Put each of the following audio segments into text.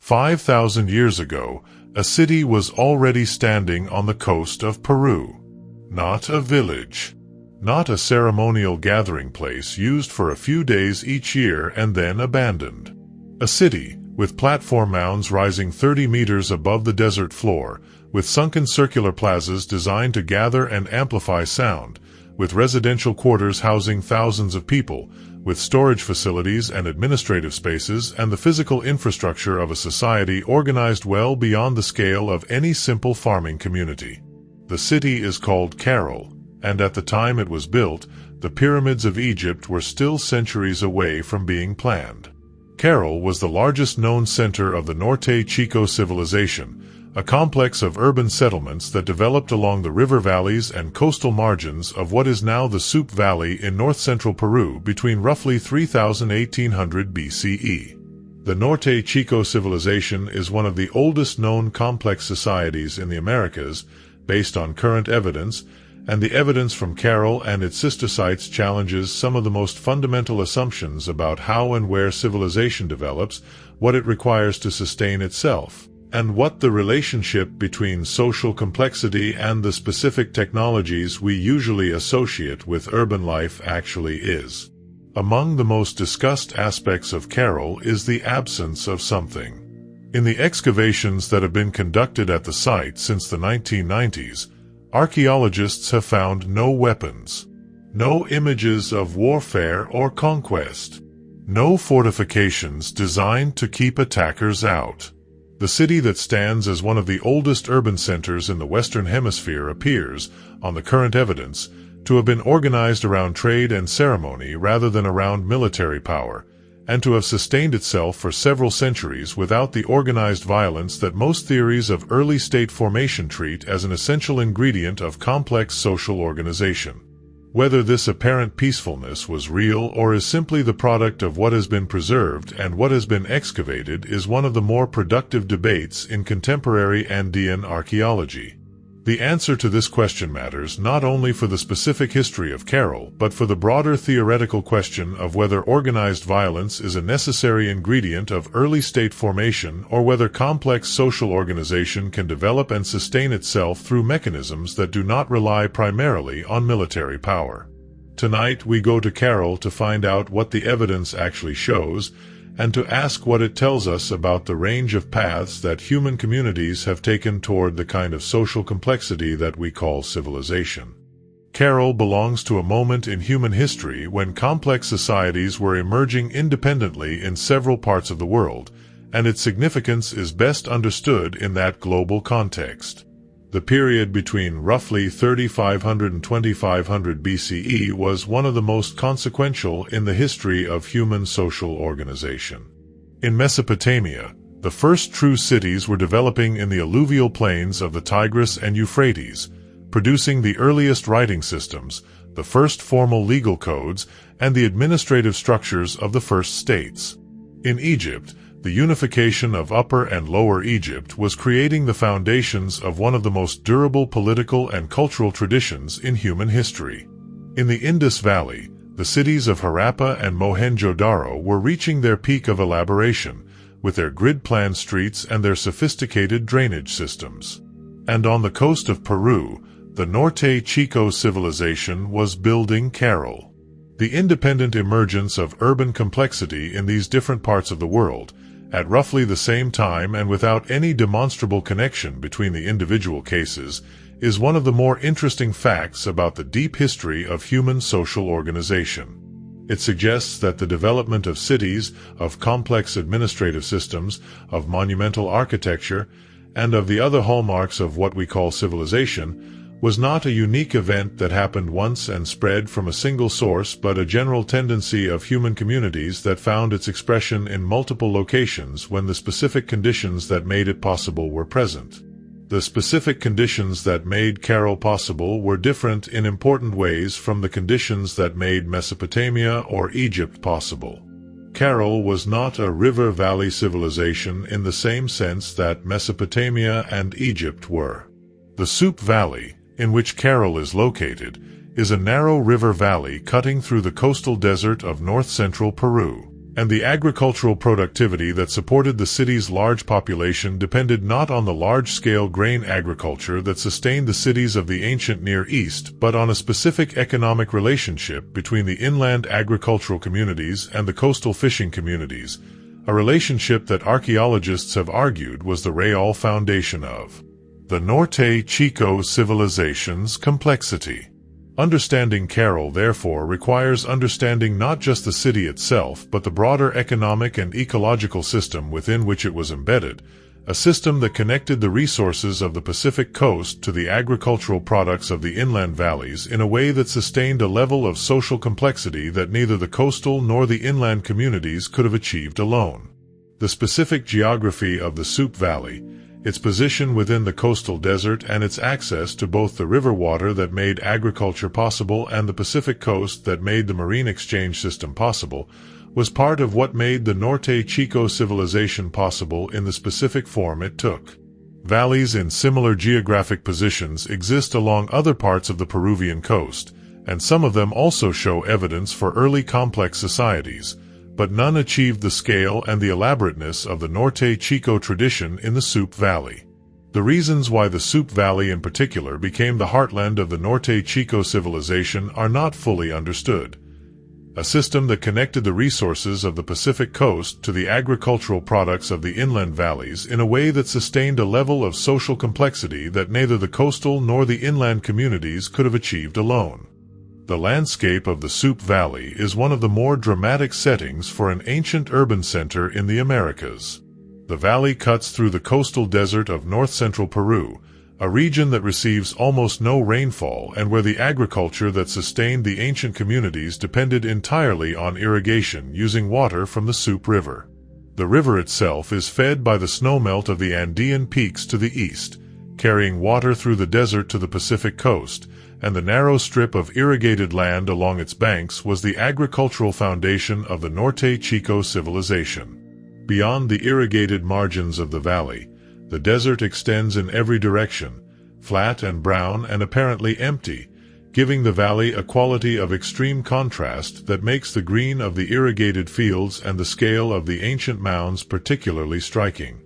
5,000 years ago, a city was already standing on the coast of Peru. Not a village. Not a ceremonial gathering place used for a few days each year and then abandoned. A city, with platform mounds rising 30 meters above the desert floor, with sunken circular plazas designed to gather and amplify sound, with residential quarters housing thousands of people, with storage facilities and administrative spaces and the physical infrastructure of a society organized well beyond the scale of any simple farming community. The city is called Caral, and at the time it was built, the pyramids of Egypt were still centuries away from being planned. Caral was the largest known center of the Norte Chico civilization, a complex of urban settlements that developed along the river valleys and coastal margins of what is now the Supe Valley in north-central Peru between roughly 3000 and 1800 BCE. The Norte Chico civilization is one of the oldest known complex societies in the Americas, based on current evidence, and the evidence from Caral and its sister sites challenges some of the most fundamental assumptions about how and where civilization develops, what it requires to sustain itself, and what the relationship between social complexity and the specific technologies we usually associate with urban life actually is. Among the most discussed aspects of Caral is the absence of something. In the excavations that have been conducted at the site since the 1990s, archaeologists have found no weapons, no images of warfare or conquest, no fortifications designed to keep attackers out. The city that stands as one of the oldest urban centers in the Western Hemisphere appears, on the current evidence, to have been organized around trade and ceremony rather than around military power, and to have sustained itself for several centuries without the organized violence that most theories of early state formation treat as an essential ingredient of complex social organization. Whether this apparent peacefulness was real or is simply the product of what has been preserved and what has been excavated is one of the more productive debates in contemporary Andean archaeology. The answer to this question matters not only for the specific history of Caral, but for the broader theoretical question of whether organized violence is a necessary ingredient of early state formation or whether complex social organization can develop and sustain itself through mechanisms that do not rely primarily on military power. Tonight we go to Caral to find out what the evidence actually shows, and to ask what it tells us about the range of paths that human communities have taken toward the kind of social complexity that we call civilization. Caral belongs to a moment in human history when complex societies were emerging independently in several parts of the world, and its significance is best understood in that global context. The period between roughly 3500 and 2500 BCE was one of the most consequential in the history of human social organization. In Mesopotamia, the first true cities were developing in the alluvial plains of the Tigris and Euphrates, producing the earliest writing systems, the first formal legal codes, and the administrative structures of the first states. In Egypt, the unification of Upper and Lower Egypt was creating the foundations of one of the most durable political and cultural traditions in human history. In the Indus Valley, the cities of Harappa and Mohenjo-Daro were reaching their peak of elaboration, with their grid-planned streets and their sophisticated drainage systems. And on the coast of Peru, the Norte Chico civilization was building Caral. The independent emergence of urban complexity in these different parts of the world, at roughly the same time and without any demonstrable connection between the individual cases, is one of the more interesting facts about the deep history of human social organization. It suggests that the development of cities, of complex administrative systems, of monumental architecture, and of the other hallmarks of what we call civilization, was not a unique event that happened once and spread from a single source, but a general tendency of human communities that found its expression in multiple locations when the specific conditions that made it possible were present. The specific conditions that made Caral possible were different in important ways from the conditions that made Mesopotamia or Egypt possible. Caral was not a river-valley civilization in the same sense that Mesopotamia and Egypt were. The Supe Valley, in which Caral is located, is a narrow river valley cutting through the coastal desert of north-central Peru, and the agricultural productivity that supported the city's large population depended not on the large-scale grain agriculture that sustained the cities of the ancient Near East, but on a specific economic relationship between the inland agricultural communities and the coastal fishing communities, a relationship that archaeologists have argued was the real foundation of the Norte Chico civilization's complexity. Understanding Caral, therefore, requires understanding not just the city itself, but the broader economic and ecological system within which it was embedded, a system that connected the resources of the Pacific coast to the agricultural products of the inland valleys in a way that sustained a level of social complexity that neither the coastal nor the inland communities could have achieved alone. The specific geography of the Soup Valley, its position within the coastal desert and its access to both the river water that made agriculture possible and the Pacific coast that made the marine exchange system possible, was part of what made the Norte Chico civilization possible in the specific form it took. Valleys in similar geographic positions exist along other parts of the Peruvian coast, and some of them also show evidence for early complex societies, but none achieved the scale and the elaborateness of the Norte Chico tradition in the Soup Valley. The reasons why the Soup Valley in particular became the heartland of the Norte Chico civilization are not fully understood. A system that connected the resources of the Pacific coast to the agricultural products of the inland valleys in a way that sustained a level of social complexity that neither the coastal nor the inland communities could have achieved alone. The landscape of the Soup Valley is one of the more dramatic settings for an ancient urban center in the Americas. The valley cuts through the coastal desert of north-central Peru, a region that receives almost no rainfall and where the agriculture that sustained the ancient communities depended entirely on irrigation using water from the Soup River. The river itself is fed by the snowmelt of the Andean peaks to the east, carrying water through the desert to the Pacific coast, and the narrow strip of irrigated land along its banks was the agricultural foundation of the Norte Chico civilization. Beyond the irrigated margins of the valley, the desert extends in every direction, flat and brown and apparently empty, giving the valley a quality of extreme contrast that makes the green of the irrigated fields and the scale of the ancient mounds particularly striking.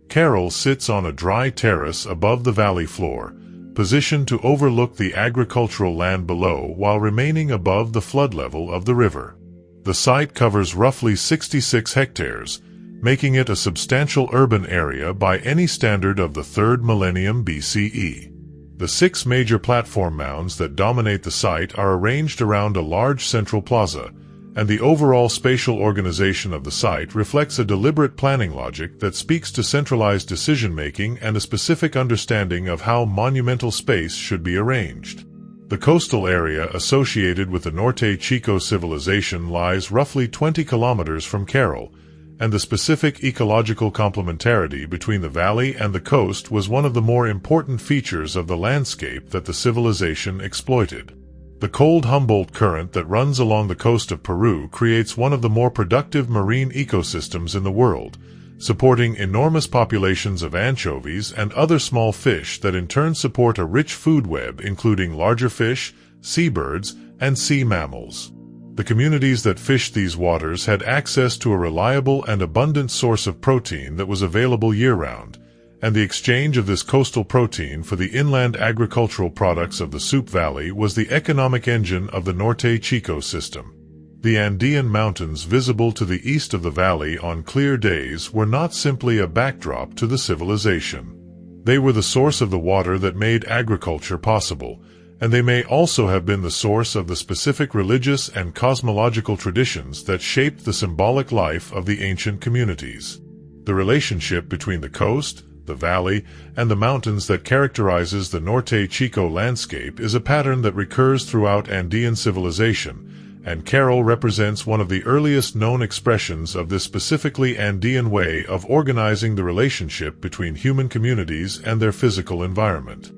Caral sits on a dry terrace above the valley floor, positioned to overlook the agricultural land below while remaining above the flood level of the river. The site covers roughly 66 hectares, making it a substantial urban area by any standard of the 3rd millennium BCE. The 6 major platform mounds that dominate the site are arranged around a large central plaza, and the overall spatial organization of the site reflects a deliberate planning logic that speaks to centralized decision-making and a specific understanding of how monumental space should be arranged. The coastal area associated with the Norte Chico civilization lies roughly 20 kilometers from Caral, and the specific ecological complementarity between the valley and the coast was one of the more important features of the landscape that the civilization exploited. The cold Humboldt Current that runs along the coast of Peru creates one of the more productive marine ecosystems in the world, supporting enormous populations of anchovies and other small fish that in turn support a rich food web including larger fish, seabirds, and sea mammals. The communities that fished these waters had access to a reliable and abundant source of protein that was available year-round, and the exchange of this coastal protein for the inland agricultural products of the Soup Valley was the economic engine of the Norte Chico system. The Andean mountains visible to the east of the valley on clear days were not simply a backdrop to the civilization. They were the source of the water that made agriculture possible, and they may also have been the source of the specific religious and cosmological traditions that shaped the symbolic life of the ancient communities. The relationship between the coast, the valley, and the mountains that characterizes the Norte Chico landscape is a pattern that recurs throughout Andean civilization, and Caral represents one of the earliest known expressions of this specifically Andean way of organizing the relationship between human communities and their physical environment.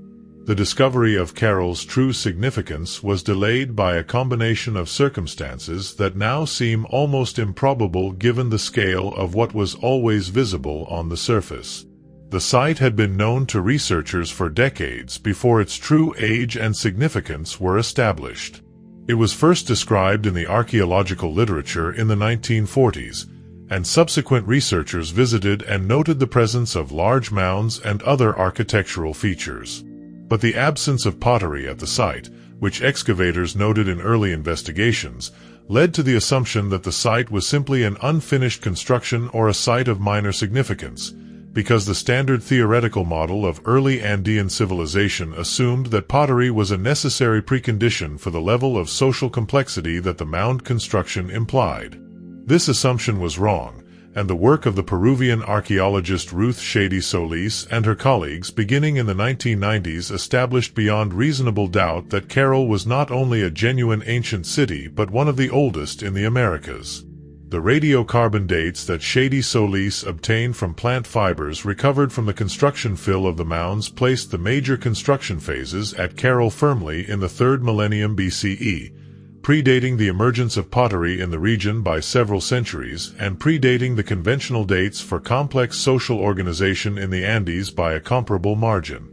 The discovery of Caral's true significance was delayed by a combination of circumstances that now seem almost improbable given the scale of what was always visible on the surface. The site had been known to researchers for decades before its true age and significance were established. It was first described in the archaeological literature in the 1940s, and subsequent researchers visited and noted the presence of large mounds and other architectural features. But the absence of pottery at the site, which excavators noted in early investigations, led to the assumption that the site was simply an unfinished construction or a site of minor significance, because the standard theoretical model of early Andean civilization assumed that pottery was a necessary precondition for the level of social complexity that the mound construction implied. This assumption was wrong, and the work of the Peruvian archaeologist Ruth Shady Solis and her colleagues beginning in the 1990s established beyond reasonable doubt that Caral was not only a genuine ancient city but one of the oldest in the Americas. The radiocarbon dates that Shady Solis obtained from plant fibers recovered from the construction fill of the mounds placed the major construction phases at Caral firmly in the 3rd millennium BCE, predating the emergence of pottery in the region by several centuries, and predating the conventional dates for complex social organization in the Andes by a comparable margin.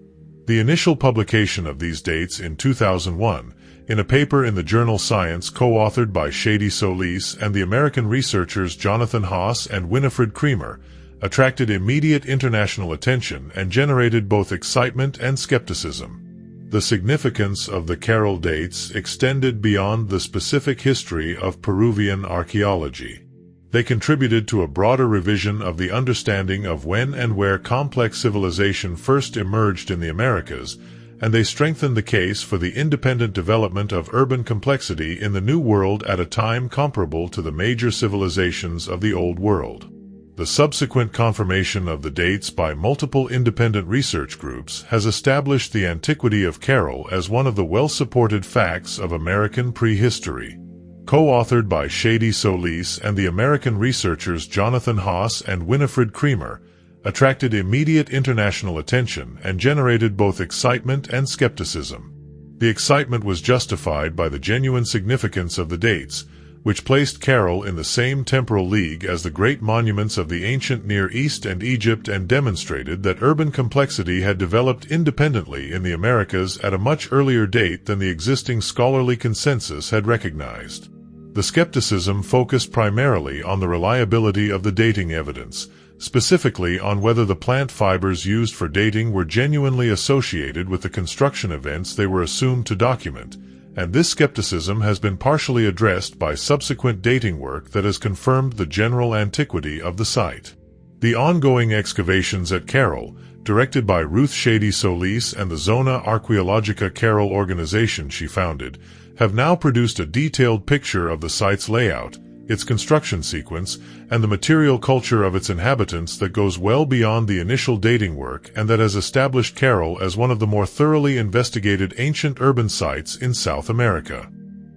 The initial publication of these dates in 2001, in a paper in the journal Science co-authored by Shady Solis and the American researchers Jonathan Haas and Winifred Creamer, attracted immediate international attention and generated both excitement and skepticism. The significance of the Caral dates extended beyond the specific history of Peruvian archaeology. They contributed to a broader revision of the understanding of when and where complex civilization first emerged in the Americas, and they strengthened the case for the independent development of urban complexity in the New World at a time comparable to the major civilizations of the Old World. The subsequent confirmation of the dates by multiple independent research groups has established the antiquity of Caral as one of the well-supported facts of American prehistory. Co-authored by Shady Solis and the American researchers Jonathan Haas and Winifred Creamer, attracted immediate international attention and generated both excitement and skepticism. The excitement was justified by the genuine significance of the dates, which placed Caral in the same temporal league as the great monuments of the ancient Near East and Egypt and demonstrated that urban complexity had developed independently in the Americas at a much earlier date than the existing scholarly consensus had recognized. The skepticism focused primarily on the reliability of the dating evidence, specifically on whether the plant fibers used for dating were genuinely associated with the construction events they were assumed to document, and this skepticism has been partially addressed by subsequent dating work that has confirmed the general antiquity of the site. The ongoing excavations at Caral, directed by Ruth Shady Solis and the Zona Arqueologica Caral organization she founded, have now produced a detailed picture of the site's layout, its construction sequence, and the material culture of its inhabitants that goes well beyond the initial dating work and that has established Caral as one of the more thoroughly investigated ancient urban sites in South America.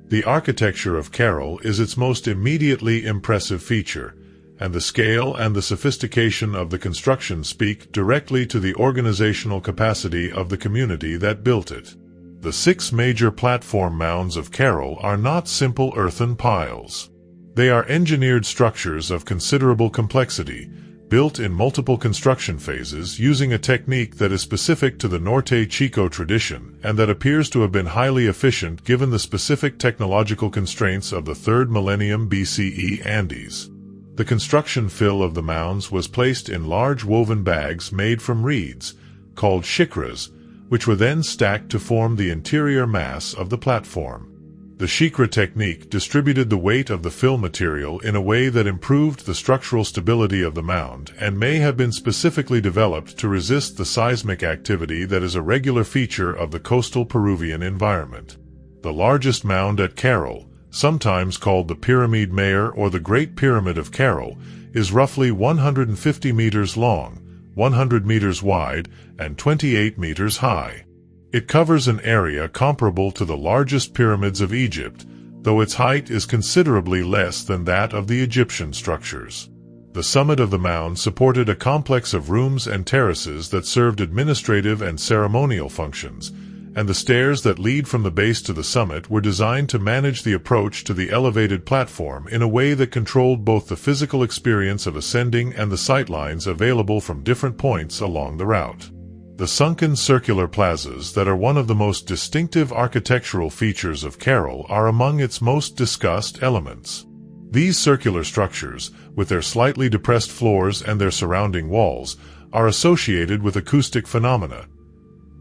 The architecture of Caral is its most immediately impressive feature, and the scale and the sophistication of the construction speak directly to the organizational capacity of the community that built it. The 6 major platform mounds of Caral are not simple earthen piles. They are engineered structures of considerable complexity, built in multiple construction phases using a technique that is specific to the Norte Chico tradition and that appears to have been highly efficient given the specific technological constraints of the 3rd millennium BCE Andes. The construction fill of the mounds was placed in large woven bags made from reeds, called shikras, which were then stacked to form the interior mass of the platform. The shikra technique distributed the weight of the fill material in a way that improved the structural stability of the mound and may have been specifically developed to resist the seismic activity that is a regular feature of the coastal Peruvian environment. The largest mound at Caral, sometimes called the Pyramid Mayor or the Great Pyramid of Caral, is roughly 150 meters long, 100 meters wide, and 28 meters high. It covers an area comparable to the largest pyramids of Egypt, though its height is considerably less than that of the Egyptian structures. The summit of the mound supported a complex of rooms and terraces that served administrative and ceremonial functions, and the stairs that lead from the base to the summit were designed to manage the approach to the elevated platform in a way that controlled both the physical experience of ascending and the sightlines available from different points along the route. The sunken circular plazas that are one of the most distinctive architectural features of Caral are among its most discussed elements. These circular structures, with their slightly depressed floors and their surrounding walls, are associated with acoustic phenomena.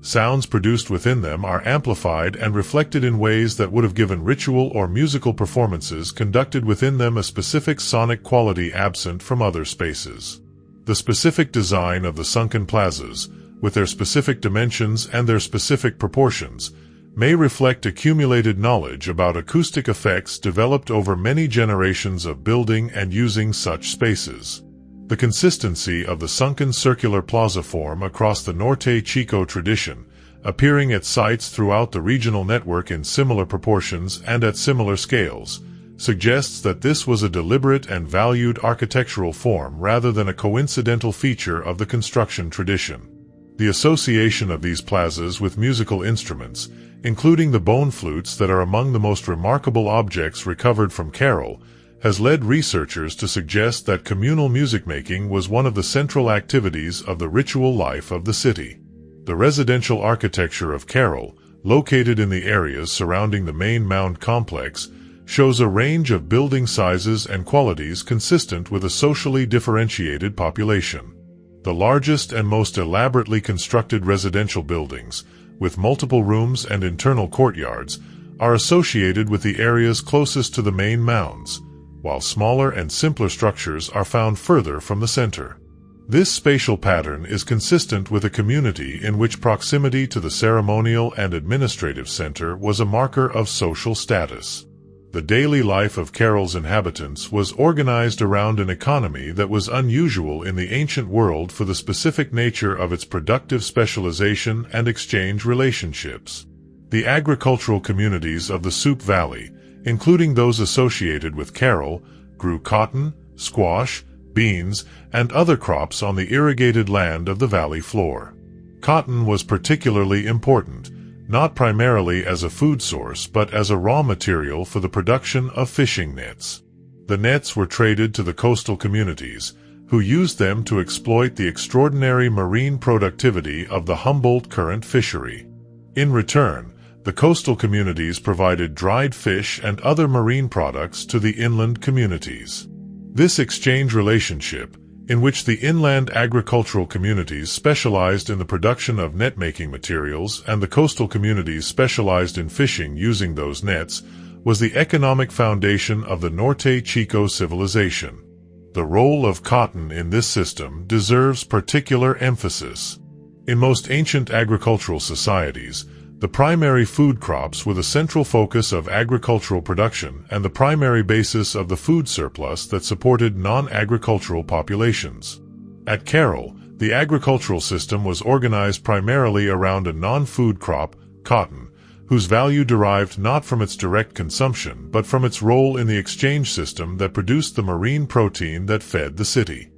Sounds produced within them are amplified and reflected in ways that would have given ritual or musical performances conducted within them a specific sonic quality absent from other spaces. The specific design of the sunken plazas, with their specific dimensions and their specific proportions, may reflect accumulated knowledge about acoustic effects developed over many generations of building and using such spaces. The consistency of the sunken circular plaza form across the Norte Chico tradition, appearing at sites throughout the regional network in similar proportions and at similar scales, suggests that this was a deliberate and valued architectural form rather than a coincidental feature of the construction tradition. The association of these plazas with musical instruments, including the bone flutes that are among the most remarkable objects recovered from Caral, has led researchers to suggest that communal music-making was one of the central activities of the ritual life of the city. The residential architecture of Caral, located in the areas surrounding the main mound complex, shows a range of building sizes and qualities consistent with a socially differentiated population. The largest and most elaborately constructed residential buildings, with multiple rooms and internal courtyards, are associated with the areas closest to the main mounds, while smaller and simpler structures are found further from the center. This spatial pattern is consistent with a community in which proximity to the ceremonial and administrative center was a marker of social status. The daily life of Caral's inhabitants was organized around an economy that was unusual in the ancient world for the specific nature of its productive specialization and exchange relationships. The agricultural communities of the Soup Valley, including those associated with Caral, grew cotton, squash, beans, and other crops on the irrigated land of the valley floor. Cotton was particularly important, not primarily as a food source but as a raw material for the production of fishing nets. The nets were traded to the coastal communities, who used them to exploit the extraordinary marine productivity of the Humboldt Current fishery. In return, the coastal communities provided dried fish and other marine products to the inland communities. This exchange relationship, in which the inland agricultural communities specialized in the production of net-making materials and the coastal communities specialized in fishing using those nets, was the economic foundation of the Norte Chico civilization. The role of cotton in this system deserves particular emphasis. In most ancient agricultural societies, the primary food crops were the central focus of agricultural production and the primary basis of the food surplus that supported non-agricultural populations. At Caral, the agricultural system was organized primarily around a non-food crop, cotton, whose value derived not from its direct consumption but from its role in the exchange system that produced the marine protein that fed the city.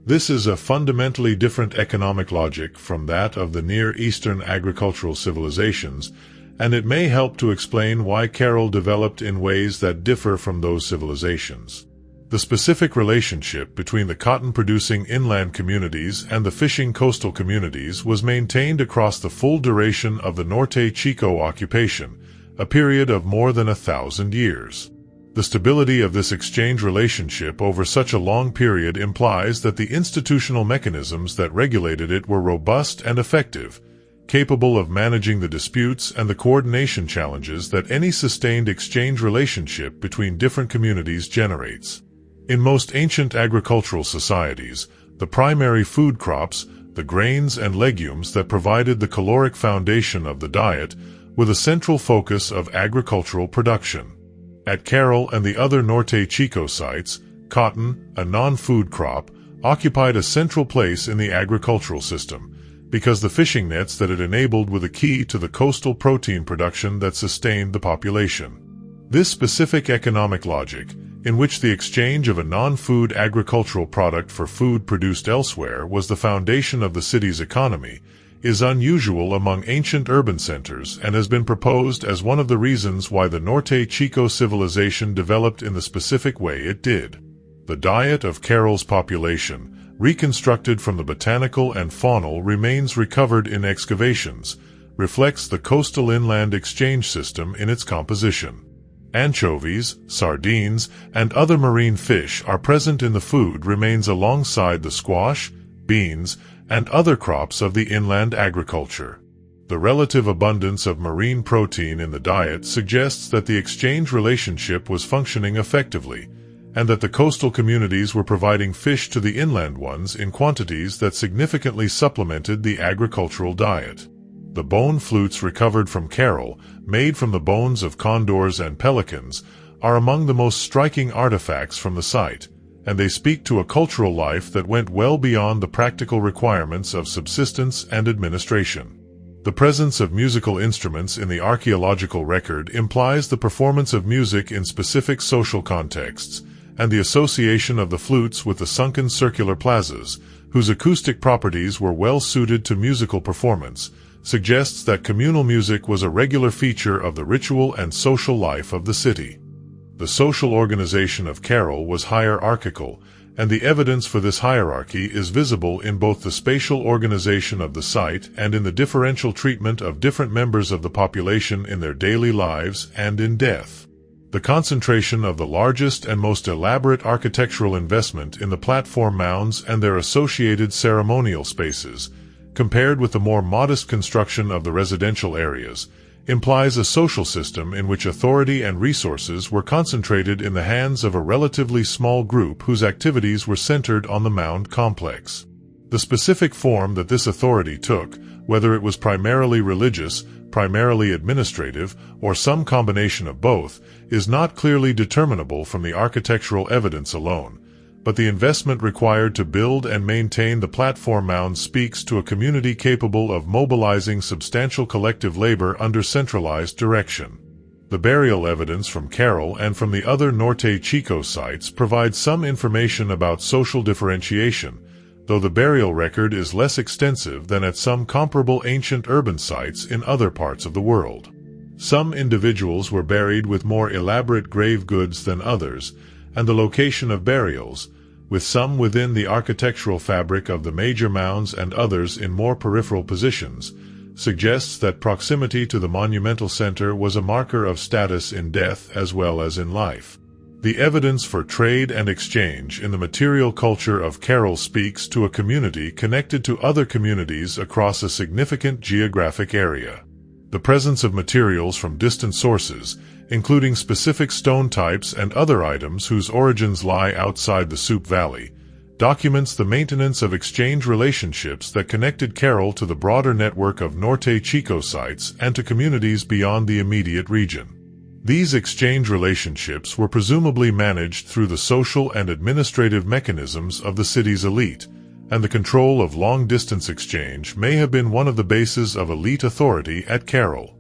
This is a fundamentally different economic logic from that of the Near Eastern agricultural civilizations, and it may help to explain why Caral developed in ways that differ from those civilizations. The specific relationship between the cotton-producing inland communities and the fishing coastal communities was maintained across the full duration of the Norte Chico occupation, a period of more than 1,000 years. The stability of this exchange relationship over such a long period implies that the institutional mechanisms that regulated it were robust and effective, capable of managing the disputes and the coordination challenges that any sustained exchange relationship between different communities generates. In most ancient agricultural societies, the primary food crops, the grains and legumes that provided the caloric foundation of the diet, were the central focus of agricultural production. At Caral and the other Norte Chico sites, cotton, a non-food crop, occupied a central place in the agricultural system, because the fishing nets that it enabled were the key to the coastal protein production that sustained the population. This specific economic logic, in which the exchange of a non-food agricultural product for food produced elsewhere was the foundation of the city's economy, is unusual among ancient urban centers and has been proposed as one of the reasons why the Norte Chico civilization developed in the specific way it did. The diet of Caral's population, reconstructed from the botanical and faunal remains recovered in excavations, reflects the coastal inland exchange system in its composition. Anchovies, sardines, and other marine fish are present in the food remains alongside the squash, beans, and other crops of the inland agriculture. The relative abundance of marine protein in the diet suggests that the exchange relationship was functioning effectively, and that the coastal communities were providing fish to the inland ones in quantities that significantly supplemented the agricultural diet. The bone flutes recovered from Caral, made from the bones of condors and pelicans, are among the most striking artifacts from the site, and they speak to a cultural life that went well beyond the practical requirements of subsistence and administration. The presence of musical instruments in the archaeological record implies the performance of music in specific social contexts, and the association of the flutes with the sunken circular plazas, whose acoustic properties were well suited to musical performance, suggests that communal music was a regular feature of the ritual and social life of the city. The social organization of Caral was hierarchical, and the evidence for this hierarchy is visible in both the spatial organization of the site and in the differential treatment of different members of the population in their daily lives and in death. The concentration of the largest and most elaborate architectural investment in the platform mounds and their associated ceremonial spaces, compared with the more modest construction of the residential areas, implies a social system in which authority and resources were concentrated in the hands of a relatively small group whose activities were centered on the mound complex. The specific form that this authority took, whether it was primarily religious, primarily administrative, or some combination of both, is not clearly determinable from the architectural evidence alone, but the investment required to build and maintain the platform mound speaks to a community capable of mobilizing substantial collective labor under centralized direction. The burial evidence from Caral and from the other Norte Chico sites provides some information about social differentiation, though the burial record is less extensive than at some comparable ancient urban sites in other parts of the world. Some individuals were buried with more elaborate grave goods than others, and the location of burials, with some within the architectural fabric of the major mounds and others in more peripheral positions, suggests that proximity to the monumental center was a marker of status in death as well as in life. The evidence for trade and exchange in the material culture of Caral speaks to a community connected to other communities across a significant geographic area. The presence of materials from distant sources, including specific stone types and other items whose origins lie outside the Soup Valley, documents the maintenance of exchange relationships that connected Caral to the broader network of Norte Chico sites and to communities beyond the immediate region. These exchange relationships were presumably managed through the social and administrative mechanisms of the city's elite, and the control of long-distance exchange may have been one of the bases of elite authority at Caral.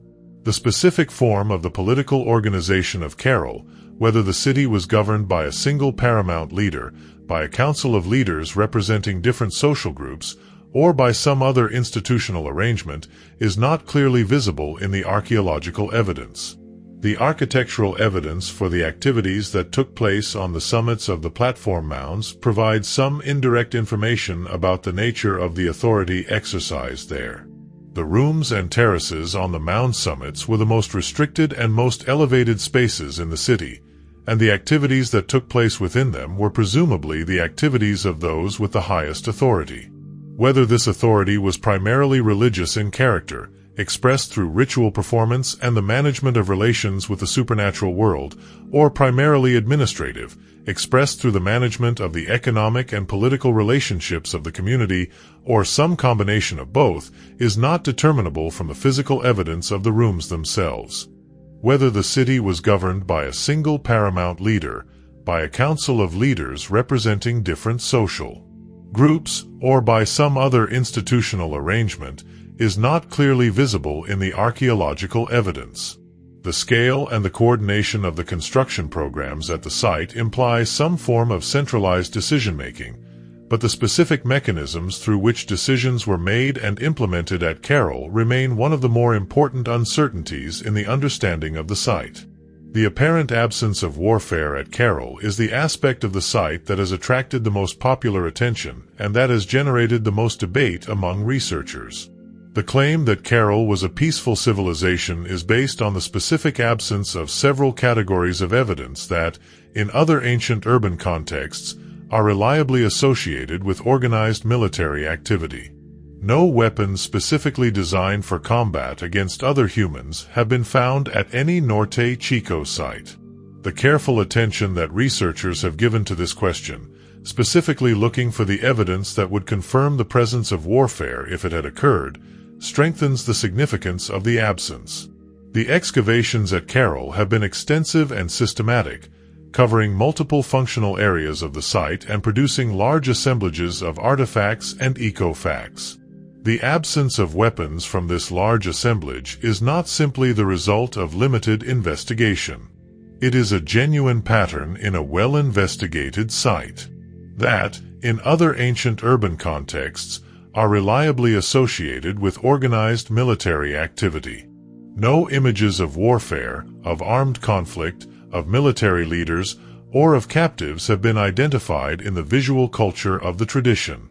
The specific form of the political organization of Caral, whether the city was governed by a single paramount leader, by a council of leaders representing different social groups, or by some other institutional arrangement, is not clearly visible in the archaeological evidence. The architectural evidence for the activities that took place on the summits of the platform mounds provides some indirect information about the nature of the authority exercised there. The rooms and terraces on the mound summits were the most restricted and most elevated spaces in the city, and the activities that took place within them were presumably the activities of those with the highest authority. Whether this authority was primarily religious in character, expressed through ritual performance and the management of relations with the supernatural world, or primarily administrative, expressed through the management of the economic and political relationships of the community, or some combination of both, is not determinable from the physical evidence of the rooms themselves. Whether the city was governed by a single paramount leader, by a council of leaders representing different social groups, or by some other institutional arrangement, is not clearly visible in the archaeological evidence. The scale and the coordination of the construction programs at the site imply some form of centralized decision-making, but the specific mechanisms through which decisions were made and implemented at Caral remain one of the more important uncertainties in the understanding of the site. The apparent absence of warfare at Caral is the aspect of the site that has attracted the most popular attention and that has generated the most debate among researchers. The claim that Caral was a peaceful civilization is based on the specific absence of several categories of evidence that, in other ancient urban contexts, are reliably associated with organized military activity. No weapons specifically designed for combat against other humans have been found at any Norte Chico site. The careful attention that researchers have given to this question, specifically looking for the evidence that would confirm the presence of warfare if it had occurred, strengthens the significance of the absence. The excavations at Caral have been extensive and systematic, covering multiple functional areas of the site and producing large assemblages of artifacts and eco-facts. The absence of weapons from this large assemblage is not simply the result of limited investigation. It is a genuine pattern in a well-investigated site that, in other ancient urban contexts, are reliably associated with organized military activity. No images of warfare, of armed conflict, of military leaders, or of captives have been identified in the visual culture of the tradition.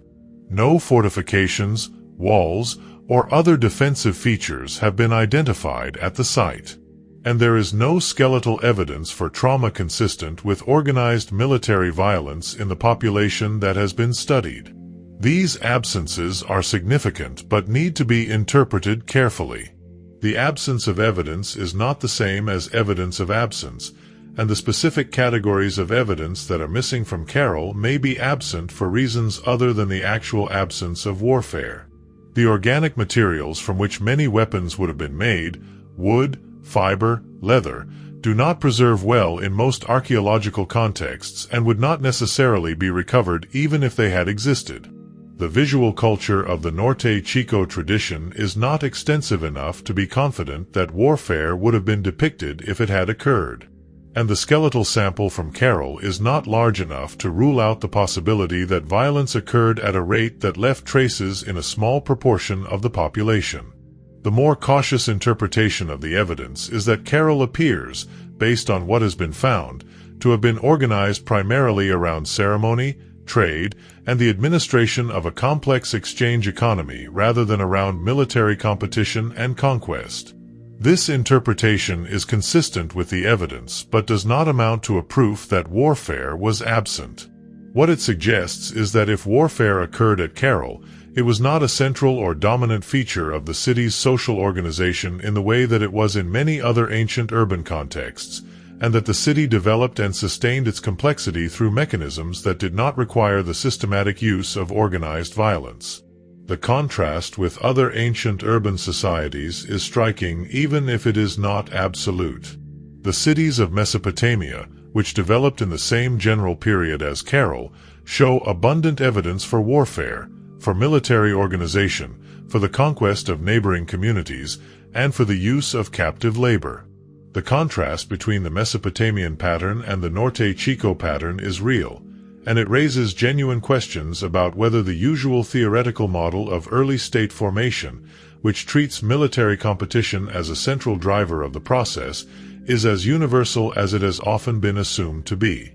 No fortifications, walls, or other defensive features have been identified at the site. And there is no skeletal evidence for trauma consistent with organized military violence in the population that has been studied. These absences are significant but need to be interpreted carefully. The absence of evidence is not the same as evidence of absence, and the specific categories of evidence that are missing from Caral may be absent for reasons other than the actual absence of warfare. The organic materials from which many weapons would have been made, wood, fiber, leather, do not preserve well in most archaeological contexts and would not necessarily be recovered even if they had existed. The visual culture of the Norte Chico tradition is not extensive enough to be confident that warfare would have been depicted if it had occurred. And the skeletal sample from Caral is not large enough to rule out the possibility that violence occurred at a rate that left traces in a small proportion of the population. The more cautious interpretation of the evidence is that Caral appears, based on what has been found, to have been organized primarily around ceremony, trade, and the administration of a complex exchange economy rather than around military competition and conquest. This interpretation is consistent with the evidence but does not amount to a proof that warfare was absent. What it suggests is that if warfare occurred at Caral, it was not a central or dominant feature of the city's social organization in the way that it was in many other ancient urban contexts, and that the city developed and sustained its complexity through mechanisms that did not require the systematic use of organized violence. The contrast with other ancient urban societies is striking even if it is not absolute. The cities of Mesopotamia, which developed in the same general period as Caral, show abundant evidence for warfare, for military organization, for the conquest of neighboring communities, and for the use of captive labor. The contrast between the Mesopotamian pattern and the Norte Chico pattern is real, and it raises genuine questions about whether the usual theoretical model of early state formation, which treats military competition as a central driver of the process, is as universal as it has often been assumed to be.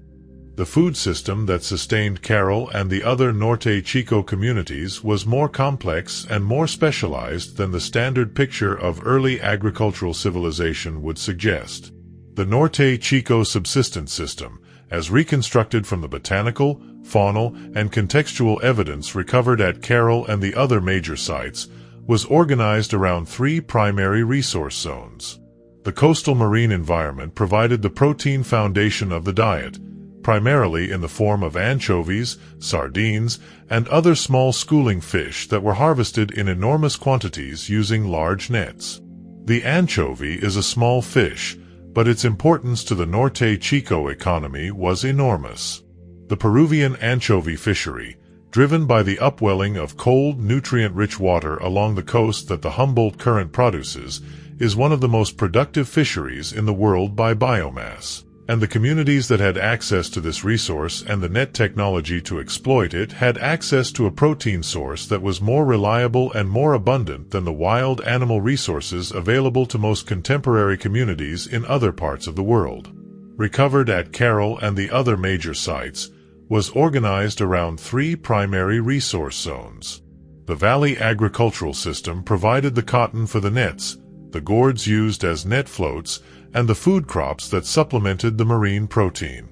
The food system that sustained Caral and the other Norte Chico communities was more complex and more specialized than the standard picture of early agricultural civilization would suggest. The Norte Chico subsistence system, as reconstructed from the botanical, faunal, and contextual evidence recovered at Caral and the other major sites, was organized around three primary resource zones. The coastal marine environment provided the protein foundation of the diet, primarily in the form of anchovies, sardines, and other small schooling fish that were harvested in enormous quantities using large nets. The anchovy is a small fish, but its importance to the Norte Chico economy was enormous. The Peruvian anchovy fishery, driven by the upwelling of cold, nutrient-rich water along the coast that the Humboldt Current produces, is one of the most productive fisheries in the world by biomass. And the communities that had access to this resource and the net technology to exploit it had access to a protein source that was more reliable and more abundant than the wild animal resources available to most contemporary communities in other parts of the world. Recovered at Caral and the other major sites, was organized around three primary resource zones. The valley agricultural system provided the cotton for the nets, the gourds used as net floats, and the food crops that supplemented the marine protein.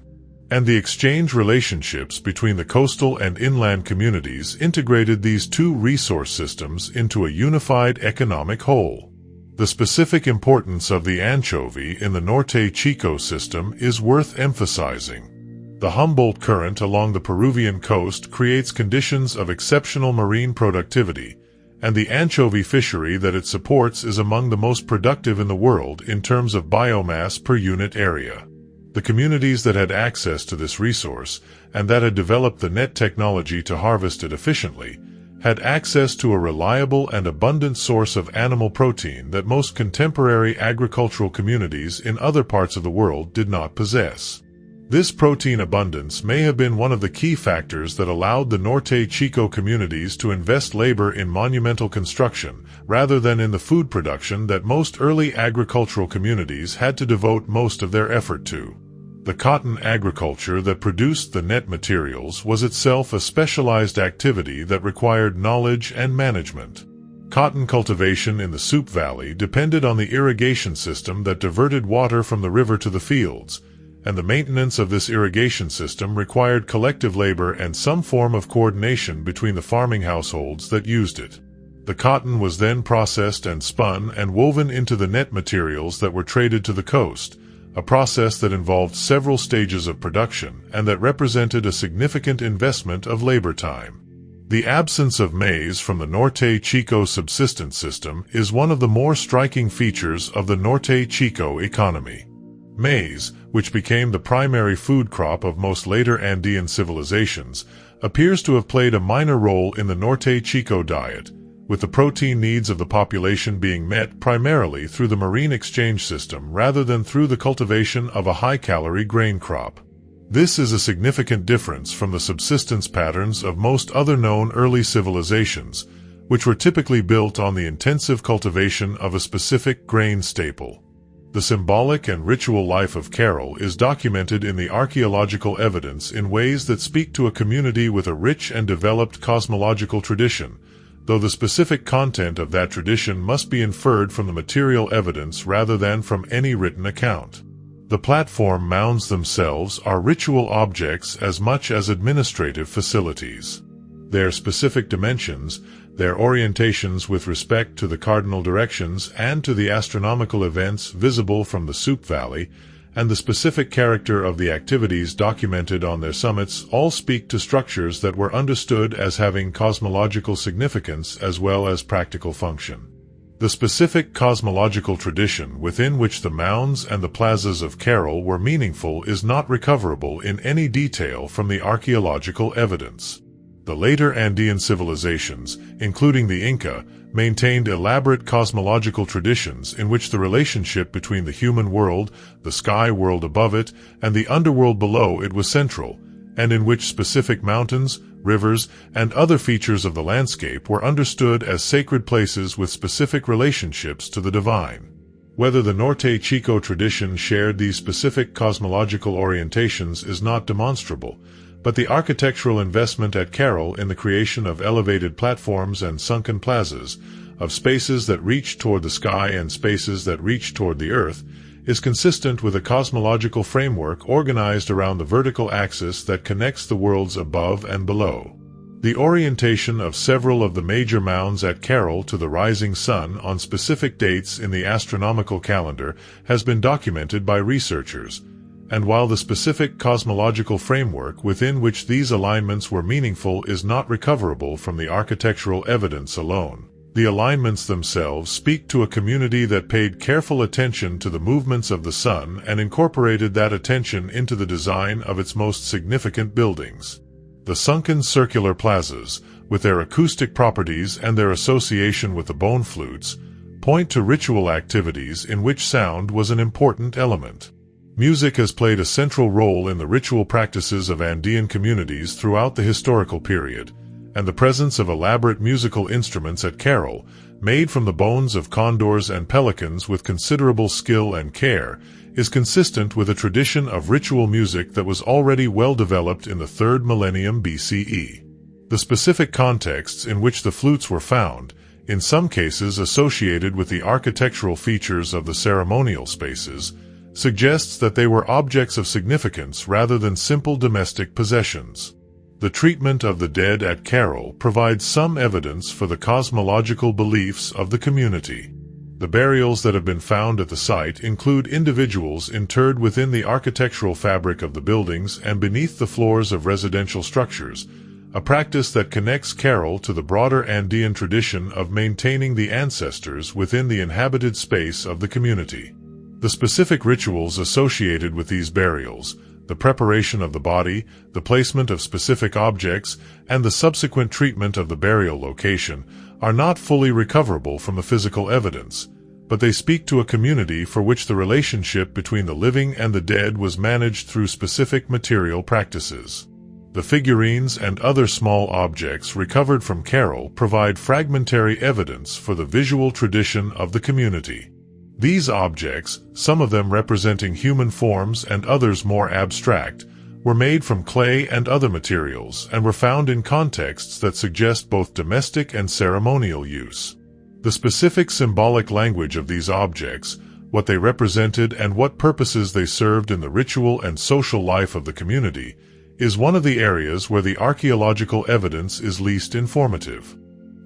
And the exchange relationships between the coastal and inland communities integrated these two resource systems into a unified economic whole. The specific importance of the anchovy in the Norte Chico system is worth emphasizing. The Humboldt Current along the Peruvian coast creates conditions of exceptional marine productivity, and the anchovy fishery that it supports is among the most productive in the world in terms of biomass per unit area. The communities that had access to this resource, and that had developed the net technology to harvest it efficiently, had access to a reliable and abundant source of animal protein that most contemporary agricultural communities in other parts of the world did not possess. This protein abundance may have been one of the key factors that allowed the Norte Chico communities to invest labor in monumental construction, rather than in the food production that most early agricultural communities had to devote most of their effort to. The cotton agriculture that produced the net materials was itself a specialized activity that required knowledge and management. Cotton cultivation in the Soup Valley depended on the irrigation system that diverted water from the river to the fields, and the maintenance of this irrigation system required collective labor and some form of coordination between the farming households that used it. The cotton was then processed and spun and woven into the net materials that were traded to the coast, a process that involved several stages of production and that represented a significant investment of labor time. The absence of maize from the Norte Chico subsistence system is one of the more striking features of the Norte Chico economy. Maize, which became the primary food crop of most later Andean civilizations, appears to have played a minor role in the Norte Chico diet, with the protein needs of the population being met primarily through the marine exchange system rather than through the cultivation of a high-calorie grain crop. This is a significant difference from the subsistence patterns of most other known early civilizations, which were typically built on the intensive cultivation of a specific grain staple. The symbolic and ritual life of Caral is documented in the archaeological evidence in ways that speak to a community with a rich and developed cosmological tradition, though the specific content of that tradition must be inferred from the material evidence rather than from any written account. The platform mounds themselves are ritual objects as much as administrative facilities. Their specific dimensions, their orientations with respect to the cardinal directions and to the astronomical events visible from the Soup Valley, and the specific character of the activities documented on their summits all speak to structures that were understood as having cosmological significance as well as practical function. The specific cosmological tradition within which the mounds and the plazas of Caral were meaningful is not recoverable in any detail from the archaeological evidence. The later Andean civilizations, including the Inca, maintained elaborate cosmological traditions in which the relationship between the human world, the sky world above it, and the underworld below it was central, and in which specific mountains, rivers, and other features of the landscape were understood as sacred places with specific relationships to the divine. Whether the Norte Chico tradition shared these specific cosmological orientations is not demonstrable, but the architectural investment at Caral in the creation of elevated platforms and sunken plazas, of spaces that reach toward the sky and spaces that reach toward the earth, is consistent with a cosmological framework organized around the vertical axis that connects the worlds above and below. The orientation of several of the major mounds at Caral to the rising sun on specific dates in the astronomical calendar has been documented by researchers, and while the specific cosmological framework within which these alignments were meaningful is not recoverable from the architectural evidence alone, the alignments themselves speak to a community that paid careful attention to the movements of the sun and incorporated that attention into the design of its most significant buildings. The sunken circular plazas, with their acoustic properties and their association with the bone flutes, point to ritual activities in which sound was an important element. Music has played a central role in the ritual practices of Andean communities throughout the historical period, and the presence of elaborate musical instruments at Caral, made from the bones of condors and pelicans with considerable skill and care, is consistent with a tradition of ritual music that was already well developed in the 3rd millennium BCE. The specific contexts in which the flutes were found, in some cases associated with the architectural features of the ceremonial spaces, suggests that they were objects of significance rather than simple domestic possessions. The treatment of the dead at Caral provides some evidence for the cosmological beliefs of the community. The burials that have been found at the site include individuals interred within the architectural fabric of the buildings and beneath the floors of residential structures, a practice that connects Caral to the broader Andean tradition of maintaining the ancestors within the inhabited space of the community. The specific rituals associated with these burials, the preparation of the body, the placement of specific objects, and the subsequent treatment of the burial location, are not fully recoverable from the physical evidence, but they speak to a community for which the relationship between the living and the dead was managed through specific material practices. The figurines and other small objects recovered from Caral provide fragmentary evidence for the visual tradition of the community. These objects, some of them representing human forms and others more abstract, were made from clay and other materials and were found in contexts that suggest both domestic and ceremonial use. The specific symbolic language of these objects, what they represented and what purposes they served in the ritual and social life of the community, is one of the areas where the archaeological evidence is least informative.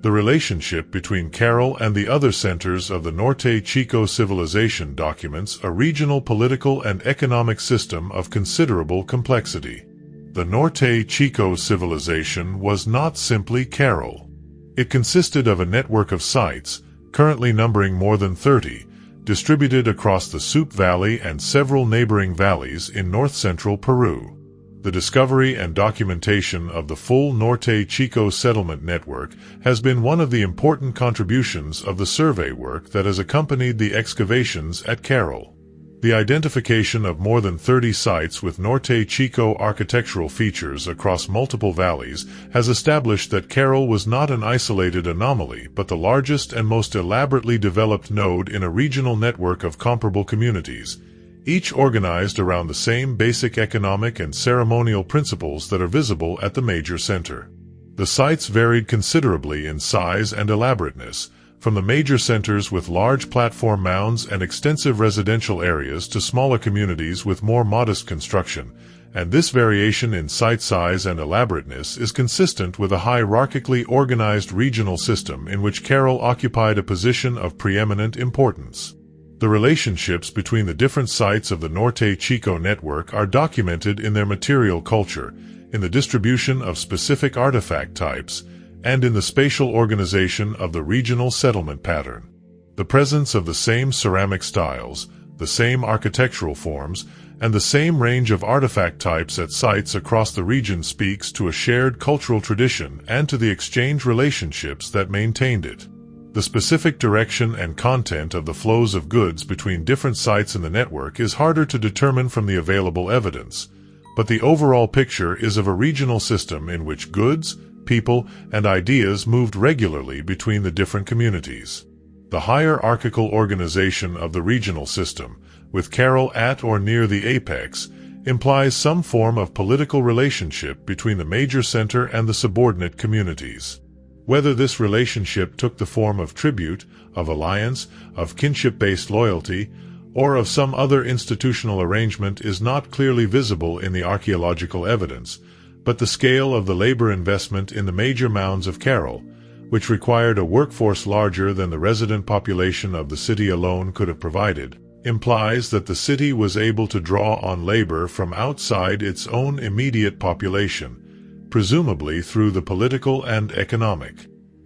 The relationship between Caral and the other centers of the Norte Chico civilization documents a regional political and economic system of considerable complexity. The Norte Chico civilization was not simply Caral. It consisted of a network of sites, currently numbering more than 30, distributed across the Supe Valley and several neighboring valleys in north-central Peru. The discovery and documentation of the full Norte Chico settlement network has been one of the important contributions of the survey work that has accompanied the excavations at Caral. The identification of more than 30 sites with Norte Chico architectural features across multiple valleys has established that Caral was not an isolated anomaly but the largest and most elaborately developed node in a regional network of comparable communities, each organized around the same basic economic and ceremonial principles that are visible at the major center. The sites varied considerably in size and elaborateness, from the major centers with large platform mounds and extensive residential areas to smaller communities with more modest construction, and this variation in site size and elaborateness is consistent with a hierarchically organized regional system in which Caral occupied a position of preeminent importance. The relationships between the different sites of the Norte Chico network are documented in their material culture, in the distribution of specific artifact types, and in the spatial organization of the regional settlement pattern. The presence of the same ceramic styles, the same architectural forms, and the same range of artifact types at sites across the region speaks to a shared cultural tradition and to the exchange relationships that maintained it. The specific direction and content of the flows of goods between different sites in the network is harder to determine from the available evidence, but the overall picture is of a regional system in which goods, people, and ideas moved regularly between the different communities. The hierarchical organization of the regional system, with Caral at or near the apex, implies some form of political relationship between the major center and the subordinate communities. Whether this relationship took the form of tribute, of alliance, of kinship-based loyalty, or of some other institutional arrangement is not clearly visible in the archaeological evidence, but the scale of the labor investment in the major mounds of Caral, which required a workforce larger than the resident population of the city alone could have provided, implies that the city was able to draw on labor from outside its own immediate population, presumably through the political and economic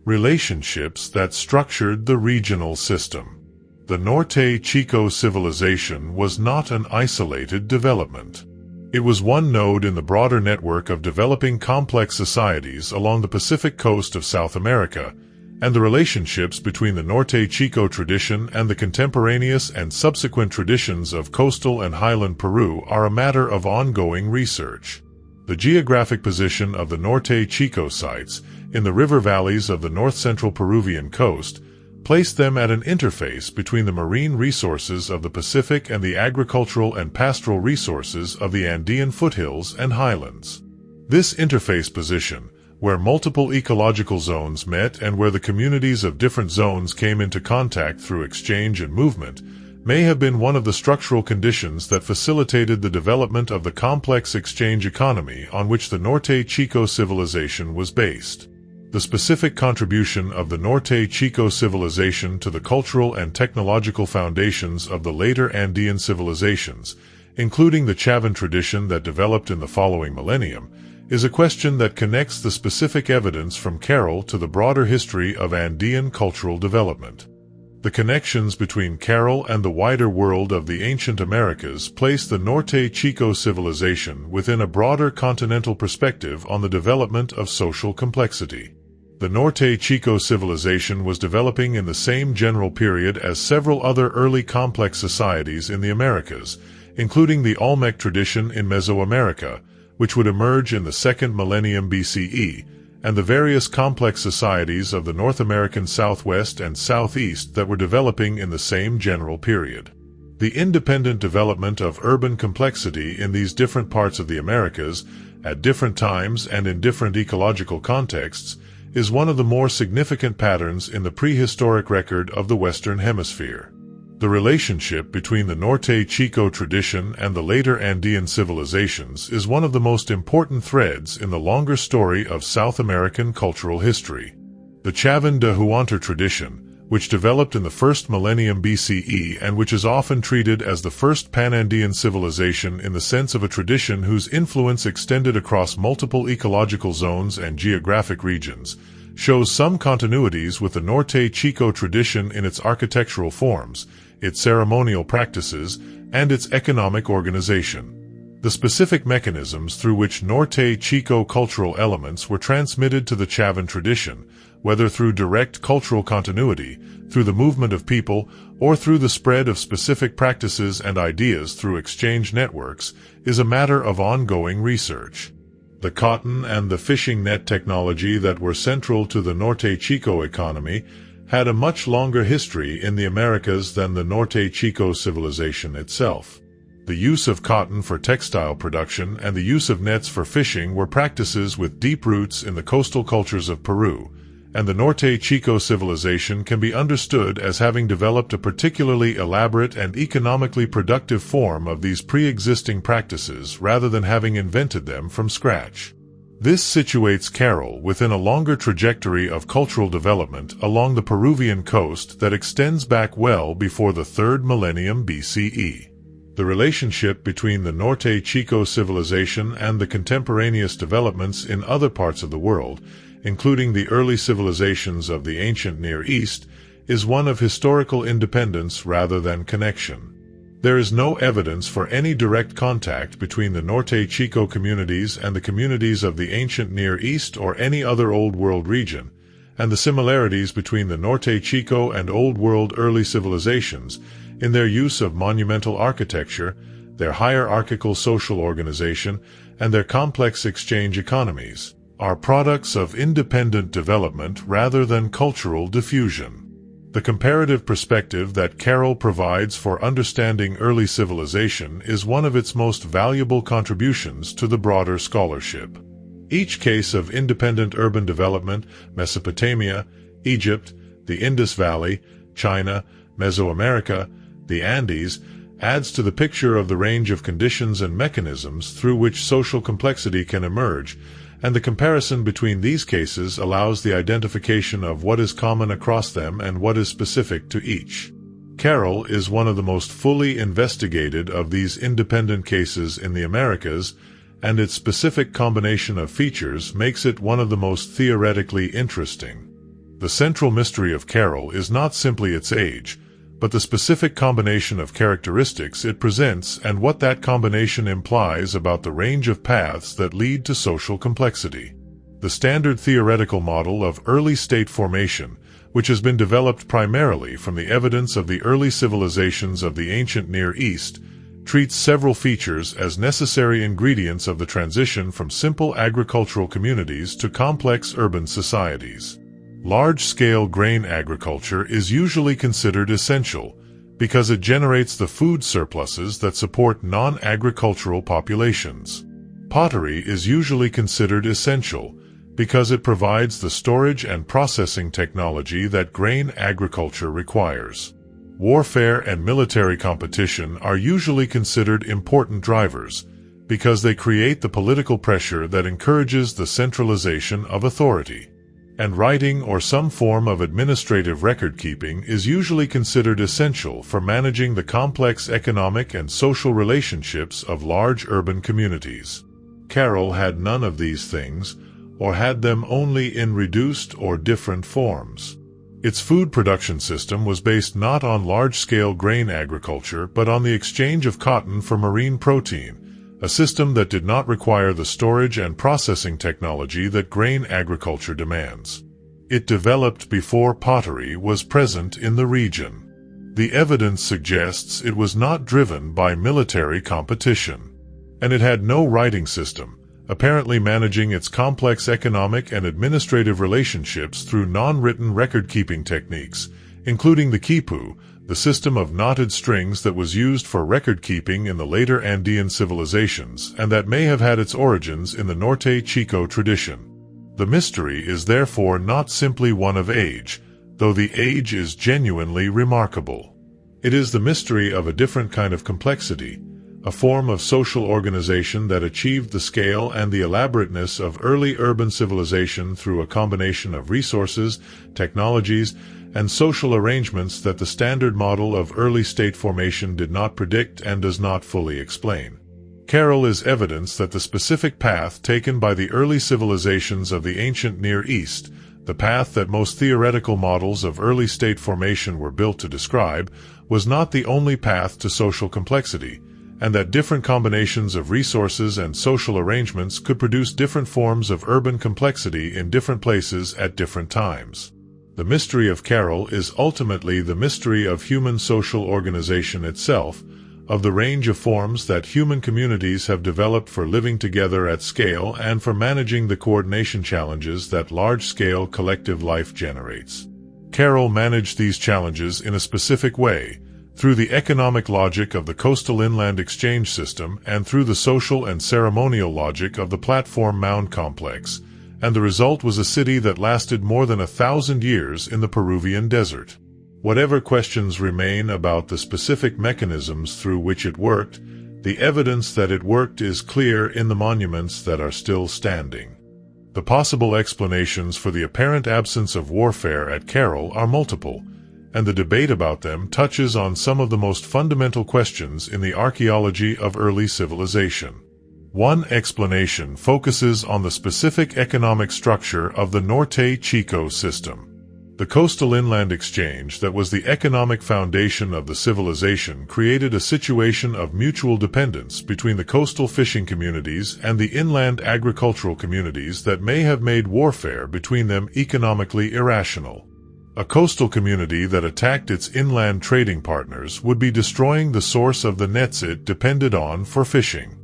relationships that structured the regional system. The Norte Chico civilization was not an isolated development. It was one node in the broader network of developing complex societies along the Pacific coast of South America, and the relationships between the Norte Chico tradition and the contemporaneous and subsequent traditions of coastal and highland Peru are a matter of ongoing research. The geographic position of the Norte Chico sites, in the river valleys of the north-central Peruvian coast, placed them at an interface between the marine resources of the Pacific and the agricultural and pastoral resources of the Andean foothills and highlands. This interface position, where multiple ecological zones met and where the communities of different zones came into contact through exchange and movement, may have been one of the structural conditions that facilitated the development of the complex exchange economy on which the Norte Chico civilization was based. The specific contribution of the Norte Chico civilization to the cultural and technological foundations of the later Andean civilizations, including the Chavan tradition that developed in the following millennium, is a question that connects the specific evidence from Caral to the broader history of Andean cultural development. The connections between Caral and the wider world of the ancient Americas place the Norte Chico civilization within a broader continental perspective on the development of social complexity. The Norte Chico civilization was developing in the same general period as several other early complex societies in the Americas, including the Olmec tradition in Mesoamerica, which would emerge in the second millennium BCE, and the various complex societies of the North American Southwest and Southeast that were developing in the same general period. The independent development of urban complexity in these different parts of the Americas, at different times and in different ecological contexts, is one of the more significant patterns in the prehistoric record of the Western Hemisphere. The relationship between the Norte Chico tradition and the later Andean civilizations is one of the most important threads in the longer story of South American cultural history. The Chavan de Huantar tradition, which developed in the first millennium BCE and which is often treated as the first Pan-Andean civilization in the sense of a tradition whose influence extended across multiple ecological zones and geographic regions, shows some continuities with the Norte Chico tradition in its architectural forms, its ceremonial practices, and its economic organization. The specific mechanisms through which Norte Chico cultural elements were transmitted to the Chavan tradition, whether through direct cultural continuity, through the movement of people, or through the spread of specific practices and ideas through exchange networks, is a matter of ongoing research. The cotton and the fishing net technology that were central to the Norte Chico economy had a much longer history in the Americas than the Norte Chico civilization itself. The use of cotton for textile production and the use of nets for fishing were practices with deep roots in the coastal cultures of Peru, and the Norte Chico civilization can be understood as having developed a particularly elaborate and economically productive form of these pre-existing practices rather than having invented them from scratch. This situates Caral within a longer trajectory of cultural development along the Peruvian coast that extends back well before the 3rd millennium BCE. The relationship between the Norte Chico civilization and the contemporaneous developments in other parts of the world, including the early civilizations of the ancient Near East, is one of historical independence rather than connection. There is no evidence for any direct contact between the Norte Chico communities and the communities of the ancient Near East or any other Old World region, and the similarities between the Norte Chico and Old World early civilizations, in their use of monumental architecture, their hierarchical social organization, and their complex exchange economies, are products of independent development rather than cultural diffusion. The comparative perspective that Caral provides for understanding early civilization is one of its most valuable contributions to the broader scholarship. Each case of independent urban development, Mesopotamia, Egypt, the Indus Valley, China, Mesoamerica, the Andes, adds to the picture of the range of conditions and mechanisms through which social complexity can emerge, and the comparison between these cases allows the identification of what is common across them and what is specific to each. Caral is one of the most fully investigated of these independent cases in the Americas, and its specific combination of features makes it one of the most theoretically interesting. The central mystery of Caral is not simply its age, but the specific combination of characteristics it presents and what that combination implies about the range of paths that lead to social complexity. The standard theoretical model of early state formation, which has been developed primarily from the evidence of the early civilizations of the ancient Near East, treats several features as necessary ingredients of the transition from simple agricultural communities to complex urban societies. Large-scale grain agriculture is usually considered essential because it generates the food surpluses that support non-agricultural populations. Pottery is usually considered essential because it provides the storage and processing technology that grain agriculture requires. Warfare and military competition are usually considered important drivers, because they create the political pressure that encourages the centralization of authority. And writing or some form of administrative record-keeping is usually considered essential for managing the complex economic and social relationships of large urban communities. Caral had none of these things, or had them only in reduced or different forms. Its food production system was based not on large-scale grain agriculture but on the exchange of cotton for marine protein, a system that did not require the storage and processing technology that grain agriculture demands. It developed before pottery was present in the region. The evidence suggests it was not driven by military competition. And it had no writing system, apparently managing its complex economic and administrative relationships through non-written record-keeping techniques, including the quipu, the system of knotted strings that was used for record-keeping in the later Andean civilizations and that may have had its origins in the Norte Chico tradition. The mystery is therefore not simply one of age, though the age is genuinely remarkable. It is the mystery of a different kind of complexity, a form of social organization that achieved the scale and the elaborateness of early urban civilization through a combination of resources, technologies, and social arrangements that the standard model of early state formation did not predict and does not fully explain. Caral is evidence that the specific path taken by the early civilizations of the ancient Near East, the path that most theoretical models of early state formation were built to describe, was not the only path to social complexity, and that different combinations of resources and social arrangements could produce different forms of urban complexity in different places at different times. The mystery of Caral is ultimately the mystery of human social organization itself, of the range of forms that human communities have developed for living together at scale and for managing the coordination challenges that large-scale collective life generates. Caral managed these challenges in a specific way, through the economic logic of the coastal inland exchange system and through the social and ceremonial logic of the platform mound complex, and the result was a city that lasted more than 1,000 years in the Peruvian desert. Whatever questions remain about the specific mechanisms through which it worked, the evidence that it worked is clear in the monuments that are still standing. The possible explanations for the apparent absence of warfare at Caral are multiple, and the debate about them touches on some of the most fundamental questions in the archaeology of early civilization. One explanation focuses on the specific economic structure of the Norte Chico system. The coastal inland exchange that was the economic foundation of the civilization created a situation of mutual dependence between the coastal fishing communities and the inland agricultural communities that may have made warfare between them economically irrational. A coastal community that attacked its inland trading partners would be destroying the source of the nets it depended on for fishing.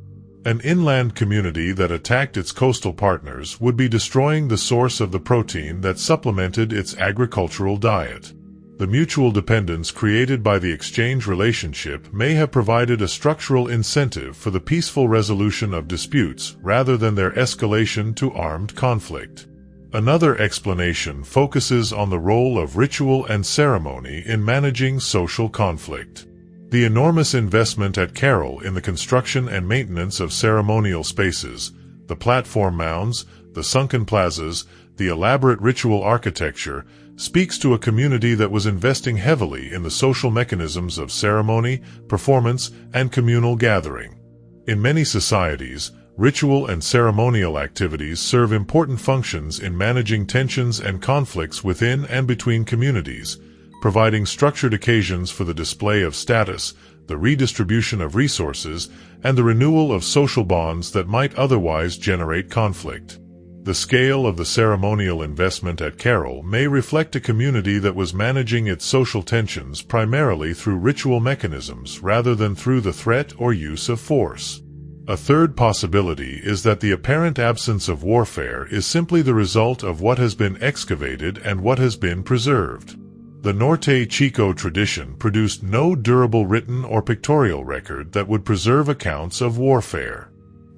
An inland community that attacked its coastal partners would be destroying the source of the protein that supplemented its agricultural diet. The mutual dependence created by the exchange relationship may have provided a structural incentive for the peaceful resolution of disputes rather than their escalation to armed conflict. Another explanation focuses on the role of ritual and ceremony in managing social conflict. The enormous investment at Caral in the construction and maintenance of ceremonial spaces, the platform mounds, the sunken plazas, the elaborate ritual architecture, speaks to a community that was investing heavily in the social mechanisms of ceremony, performance, and communal gathering. In many societies, ritual and ceremonial activities serve important functions in managing tensions and conflicts within and between communities, providing structured occasions for the display of status, the redistribution of resources, and the renewal of social bonds that might otherwise generate conflict. The scale of the ceremonial investment at Caral may reflect a community that was managing its social tensions primarily through ritual mechanisms rather than through the threat or use of force. A third possibility is that the apparent absence of warfare is simply the result of what has been excavated and what has been preserved. The Norte Chico tradition produced no durable written or pictorial record that would preserve accounts of warfare.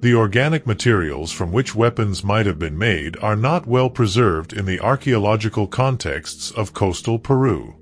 The organic materials from which weapons might have been made are not well preserved in the archaeological contexts of coastal Peru.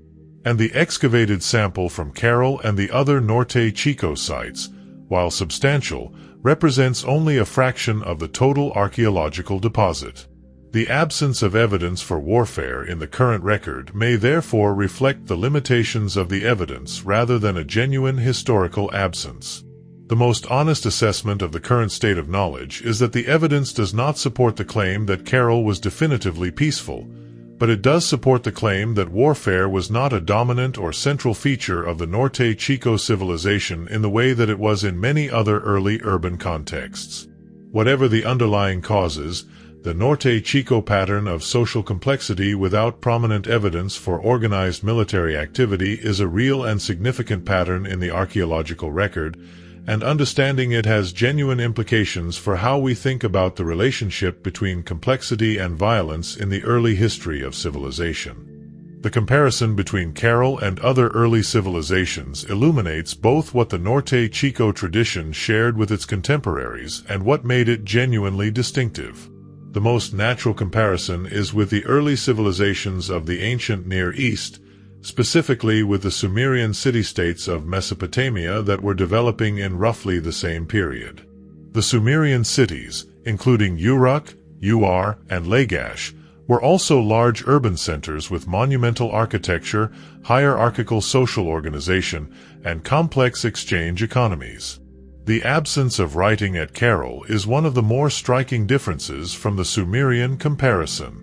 And the excavated sample from Caral and the other Norte Chico sites, while substantial, represents only a fraction of the total archaeological deposit. The absence of evidence for warfare in the current record may therefore reflect the limitations of the evidence rather than a genuine historical absence. The most honest assessment of the current state of knowledge is that the evidence does not support the claim that Caral was definitively peaceful, but it does support the claim that warfare was not a dominant or central feature of the Norte Chico civilization in the way that it was in many other early urban contexts. Whatever the underlying causes, the Norte Chico pattern of social complexity without prominent evidence for organized military activity is a real and significant pattern in the archaeological record, and understanding it has genuine implications for how we think about the relationship between complexity and violence in the early history of civilization. The comparison between Caral and other early civilizations illuminates both what the Norte Chico tradition shared with its contemporaries and what made it genuinely distinctive. The most natural comparison is with the early civilizations of the ancient Near East, specifically with the Sumerian city-states of Mesopotamia that were developing in roughly the same period. The Sumerian cities, including Uruk, Ur, and Lagash, were also large urban centers with monumental architecture, hierarchical social organization, and complex exchange economies. The absence of writing at Caral is one of the more striking differences from the Sumerian comparison.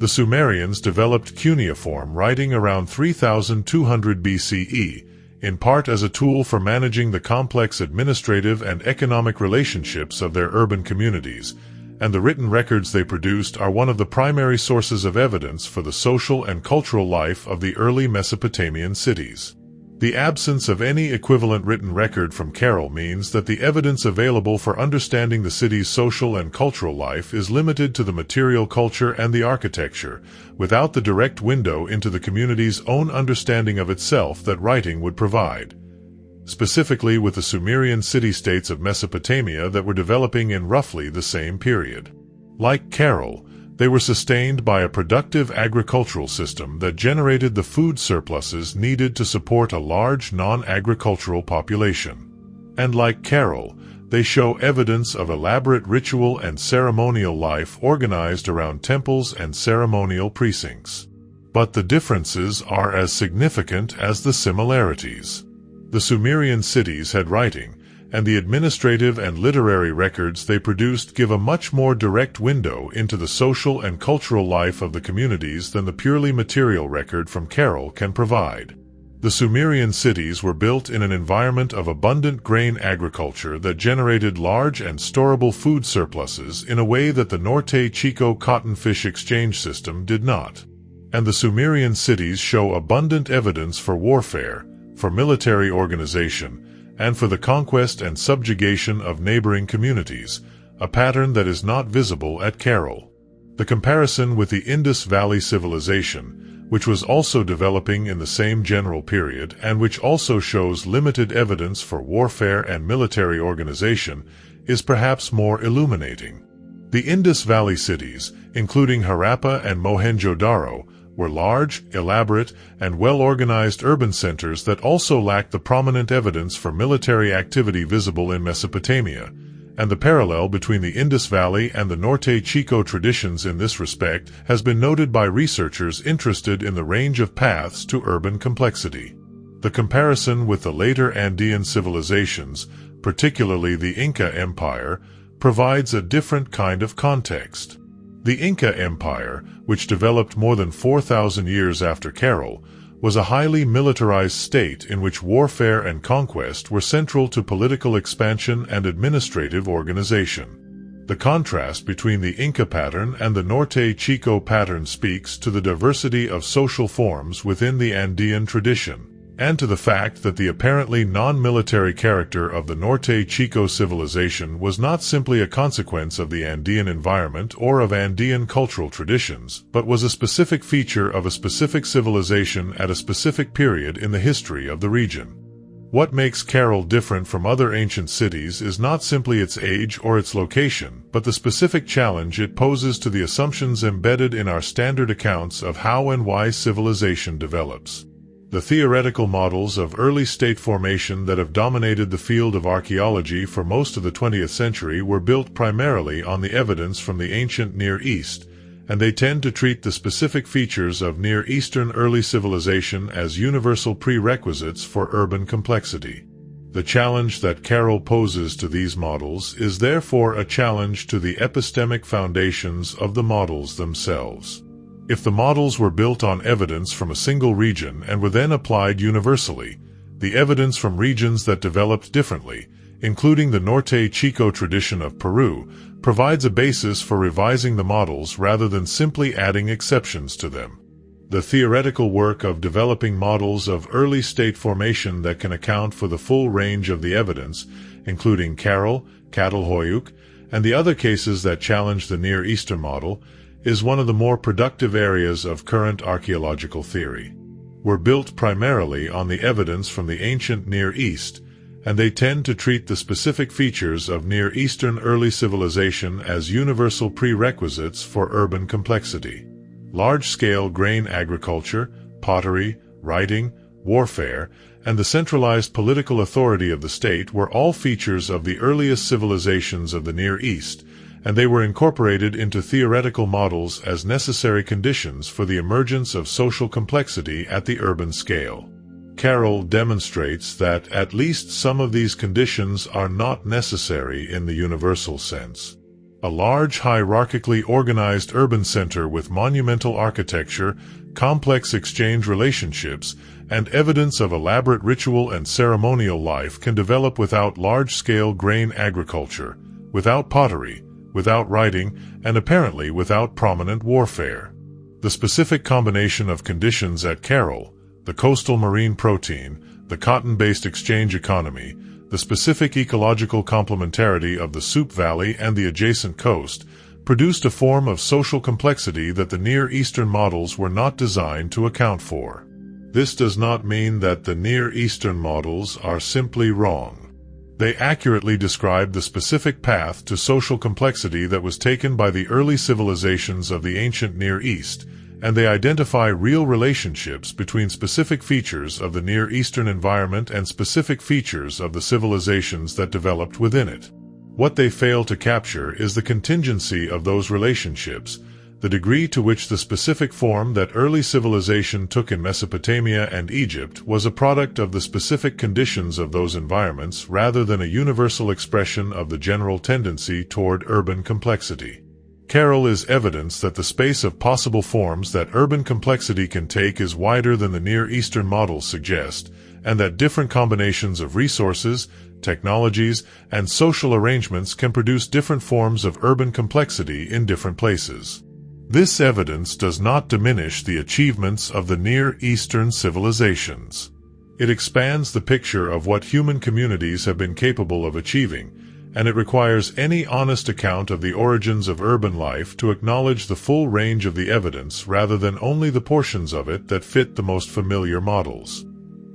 The Sumerians developed cuneiform writing around 3200 BCE, in part as a tool for managing the complex administrative and economic relationships of their urban communities, and the written records they produced are one of the primary sources of evidence for the social and cultural life of the early Mesopotamian cities. The absence of any equivalent written record from Caral means that the evidence available for understanding the city's social and cultural life is limited to the material culture and the architecture, without the direct window into the community's own understanding of itself that writing would provide. Specifically with the Sumerian city-states of Mesopotamia that were developing in roughly the same period. Like Caral, they were sustained by a productive agricultural system that generated the food surpluses needed to support a large non-agricultural population. And like Caral, they show evidence of elaborate ritual and ceremonial life organized around temples and ceremonial precincts. But the differences are as significant as the similarities. The Sumerian cities had writing, and the administrative and literary records they produced give a much more direct window into the social and cultural life of the communities than the purely material record from Caral can provide. The Sumerian cities were built in an environment of abundant grain agriculture that generated large and storable food surpluses in a way that the Norte Chico cotton-fish exchange system did not. And the Sumerian cities show abundant evidence for warfare, for military organization, and for the conquest and subjugation of neighboring communities, a pattern that is not visible at Caral. The comparison with the Indus Valley civilization, which was also developing in the same general period and which also shows limited evidence for warfare and military organization, is perhaps more illuminating. The Indus Valley cities, including Harappa and Mohenjo-Daro, were large, elaborate, and well-organized urban centers that also lacked the prominent evidence for military activity visible in Mesopotamia, and the parallel between the Indus Valley and the Norte Chico traditions in this respect has been noted by researchers interested in the range of paths to urban complexity. The comparison with the later Andean civilizations, particularly the Inca Empire, provides a different kind of context. The Inca Empire, which developed more than 4,000 years after Caral, was a highly militarized state in which warfare and conquest were central to political expansion and administrative organization. The contrast between the Inca pattern and the Norte Chico pattern speaks to the diversity of social forms within the Andean tradition, and to the fact that the apparently non-military character of the Norte Chico civilization was not simply a consequence of the Andean environment or of Andean cultural traditions, but was a specific feature of a specific civilization at a specific period in the history of the region. What makes Caral different from other ancient cities is not simply its age or its location, but the specific challenge it poses to the assumptions embedded in our standard accounts of how and why civilization develops. The theoretical models of early state formation that have dominated the field of archaeology for most of the 20th century were built primarily on the evidence from the ancient Near East, and they tend to treat the specific features of Near Eastern early civilization as universal prerequisites for urban complexity. The challenge that Caral poses to these models is therefore a challenge to the epistemic foundations of the models themselves. If the models were built on evidence from a single region and were then applied universally, the evidence from regions that developed differently, including the Norte Chico tradition of Peru, provides a basis for revising the models rather than simply adding exceptions to them. The theoretical work of developing models of early state formation that can account for the full range of the evidence, including Caral, Catalhoyuk, and the other cases that challenge the Near Eastern model, is one of the more productive areas of current archaeological theory. Were built primarily on the evidence from the ancient Near East, and they tend to treat the specific features of Near Eastern early civilization as universal prerequisites for urban complexity. Large-scale grain agriculture, pottery, writing, warfare, and the centralized political authority of the state were all features of the earliest civilizations of the Near East, and they were incorporated into theoretical models as necessary conditions for the emergence of social complexity at the urban scale. Caral demonstrates that at least some of these conditions are not necessary in the universal sense. A large hierarchically organized urban center with monumental architecture, complex exchange relationships, and evidence of elaborate ritual and ceremonial life can develop without large-scale grain agriculture, without pottery, without writing, and apparently without prominent warfare. The specific combination of conditions at Caral, the coastal marine protein, the cotton-based exchange economy, the specific ecological complementarity of the Soup Valley and the adjacent coast, produced a form of social complexity that the Near Eastern models were not designed to account for. This does not mean that the Near Eastern models are simply wrong. They accurately describe the specific path to social complexity that was taken by the early civilizations of the ancient Near East, and they identify real relationships between specific features of the Near Eastern environment and specific features of the civilizations that developed within it. What they fail to capture is the contingency of those relationships, the degree to which the specific form that early civilization took in Mesopotamia and Egypt was a product of the specific conditions of those environments rather than a universal expression of the general tendency toward urban complexity. Caral is evidence that the space of possible forms that urban complexity can take is wider than the Near Eastern models suggest, and that different combinations of resources, technologies, and social arrangements can produce different forms of urban complexity in different places. This evidence does not diminish the achievements of the Near Eastern civilizations. It expands the picture of what human communities have been capable of achieving, and it requires any honest account of the origins of urban life to acknowledge the full range of the evidence rather than only the portions of it that fit the most familiar models.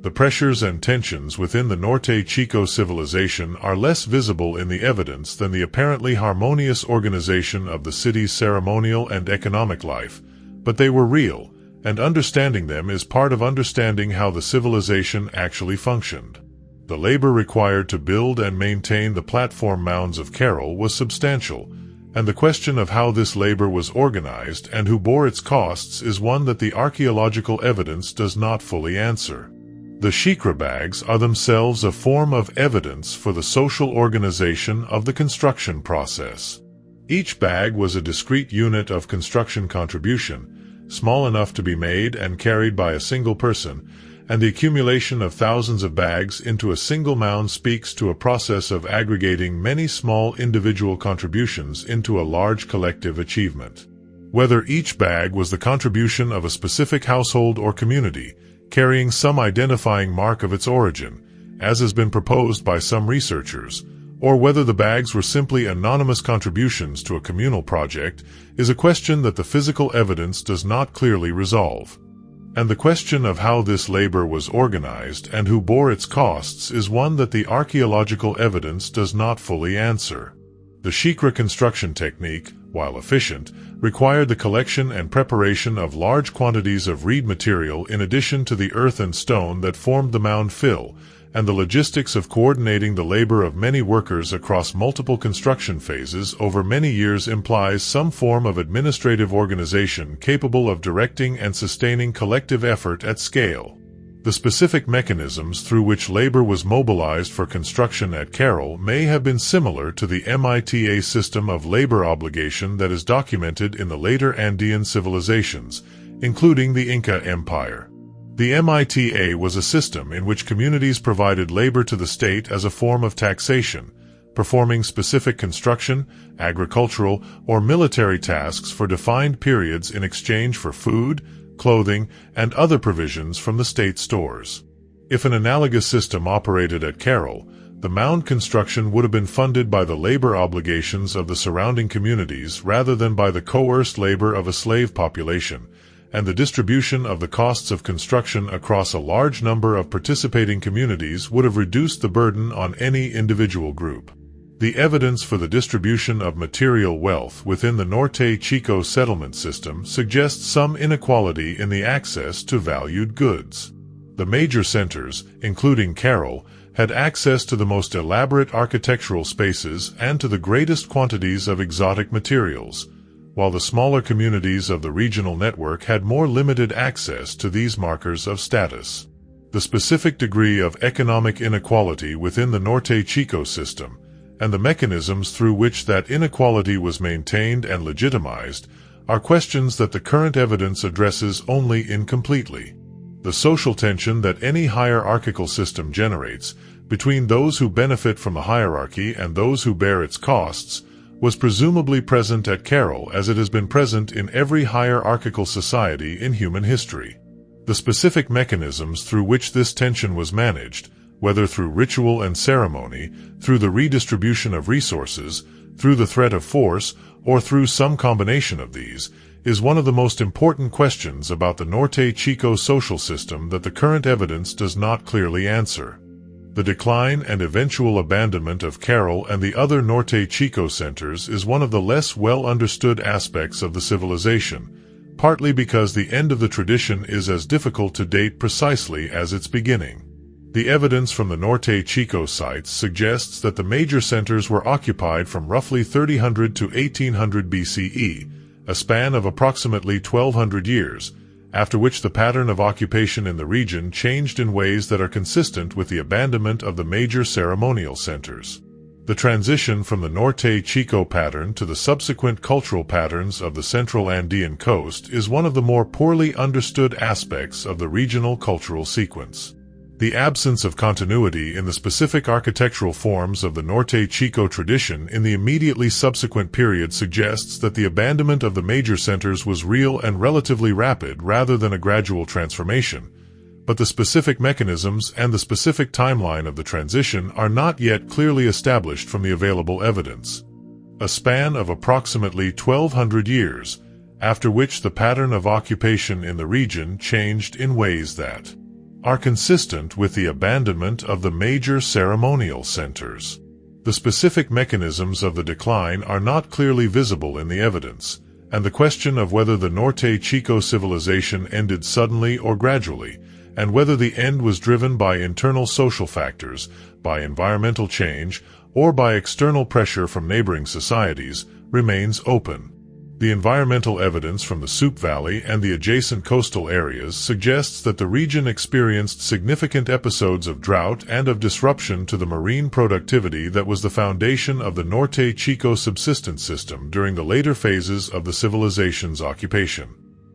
The pressures and tensions within the Norte Chico civilization are less visible in the evidence than the apparently harmonious organization of the city's ceremonial and economic life, but they were real, and understanding them is part of understanding how the civilization actually functioned. The labor required to build and maintain the platform mounds of Caral was substantial, and the question of how this labor was organized and who bore its costs is one that the archaeological evidence does not fully answer. The shikra bags are themselves a form of evidence for the social organization of the construction process. Each bag was a discrete unit of construction contribution, small enough to be made and carried by a single person, and the accumulation of thousands of bags into a single mound speaks to a process of aggregating many small individual contributions into a large collective achievement. Whether each bag was the contribution of a specific household or community, carrying some identifying mark of its origin, as has been proposed by some researchers, or whether the bags were simply anonymous contributions to a communal project, is a question that the physical evidence does not clearly resolve. And the question of how this labor was organized and who bore its costs is one that the archaeological evidence does not fully answer. The shikra construction technique, while efficient, required the collection and preparation of large quantities of reed material in addition to the earth and stone that formed the mound fill, and the logistics of coordinating the labor of many workers across multiple construction phases over many years implies some form of administrative organization capable of directing and sustaining collective effort at scale. The specific mechanisms through which labor was mobilized for construction at Caral may have been similar to the MITA system of labor obligation that is documented in the later Andean civilizations, including the Inca Empire. The MITA was a system in which communities provided labor to the state as a form of taxation, performing specific construction, agricultural, or military tasks for defined periods in exchange for food, clothing, and other provisions from the state stores. If an analogous system operated at Caral, the mound construction would have been funded by the labor obligations of the surrounding communities rather than by the coerced labor of a slave population, and the distribution of the costs of construction across a large number of participating communities would have reduced the burden on any individual group. The evidence for the distribution of material wealth within the Norte Chico settlement system suggests some inequality in the access to valued goods. The major centers, including Caral, had access to the most elaborate architectural spaces and to the greatest quantities of exotic materials, while the smaller communities of the regional network had more limited access to these markers of status. The specific degree of economic inequality within the Norte Chico system, and the mechanisms through which that inequality was maintained and legitimized, are questions that the current evidence addresses only incompletely. The social tension that any hierarchical system generates, between those who benefit from the hierarchy and those who bear its costs, was presumably present at Caral as it has been present in every hierarchical society in human history. The specific mechanisms through which this tension was managed, whether through ritual and ceremony, through the redistribution of resources, through the threat of force, or through some combination of these, is one of the most important questions about the Norte Chico social system that the current evidence does not clearly answer. The decline and eventual abandonment of Caral and the other Norte Chico centers is one of the less well understood aspects of the civilization, partly because the end of the tradition is as difficult to date precisely as its beginning. The evidence from the Norte Chico sites suggests that the major centers were occupied from roughly 3000 to 1800 BCE, a span of approximately 1200 years, after which the pattern of occupation in the region changed in ways that are consistent with the abandonment of the major ceremonial centers. The transition from the Norte Chico pattern to the subsequent cultural patterns of the central Andean coast is one of the more poorly understood aspects of the regional cultural sequence. The absence of continuity in the specific architectural forms of the Norte Chico tradition in the immediately subsequent period suggests that the abandonment of the major centers was real and relatively rapid rather than a gradual transformation, but the specific mechanisms and the specific timeline of the transition are not yet clearly established from the available evidence. A span of approximately 1200 years, after which the pattern of occupation in the region changed in ways that are consistent with the abandonment of the major ceremonial centers. The specific mechanisms of the decline are not clearly visible in the evidence, and the question of whether the Norte Chico civilization ended suddenly or gradually, and whether the end was driven by internal social factors, by environmental change, or by external pressure from neighboring societies, remains open. The environmental evidence from the Soup Valley and the adjacent coastal areas suggests that the region experienced significant episodes of drought and of disruption to the marine productivity that was the foundation of the Norte Chico subsistence system during the later phases of the civilization's occupation.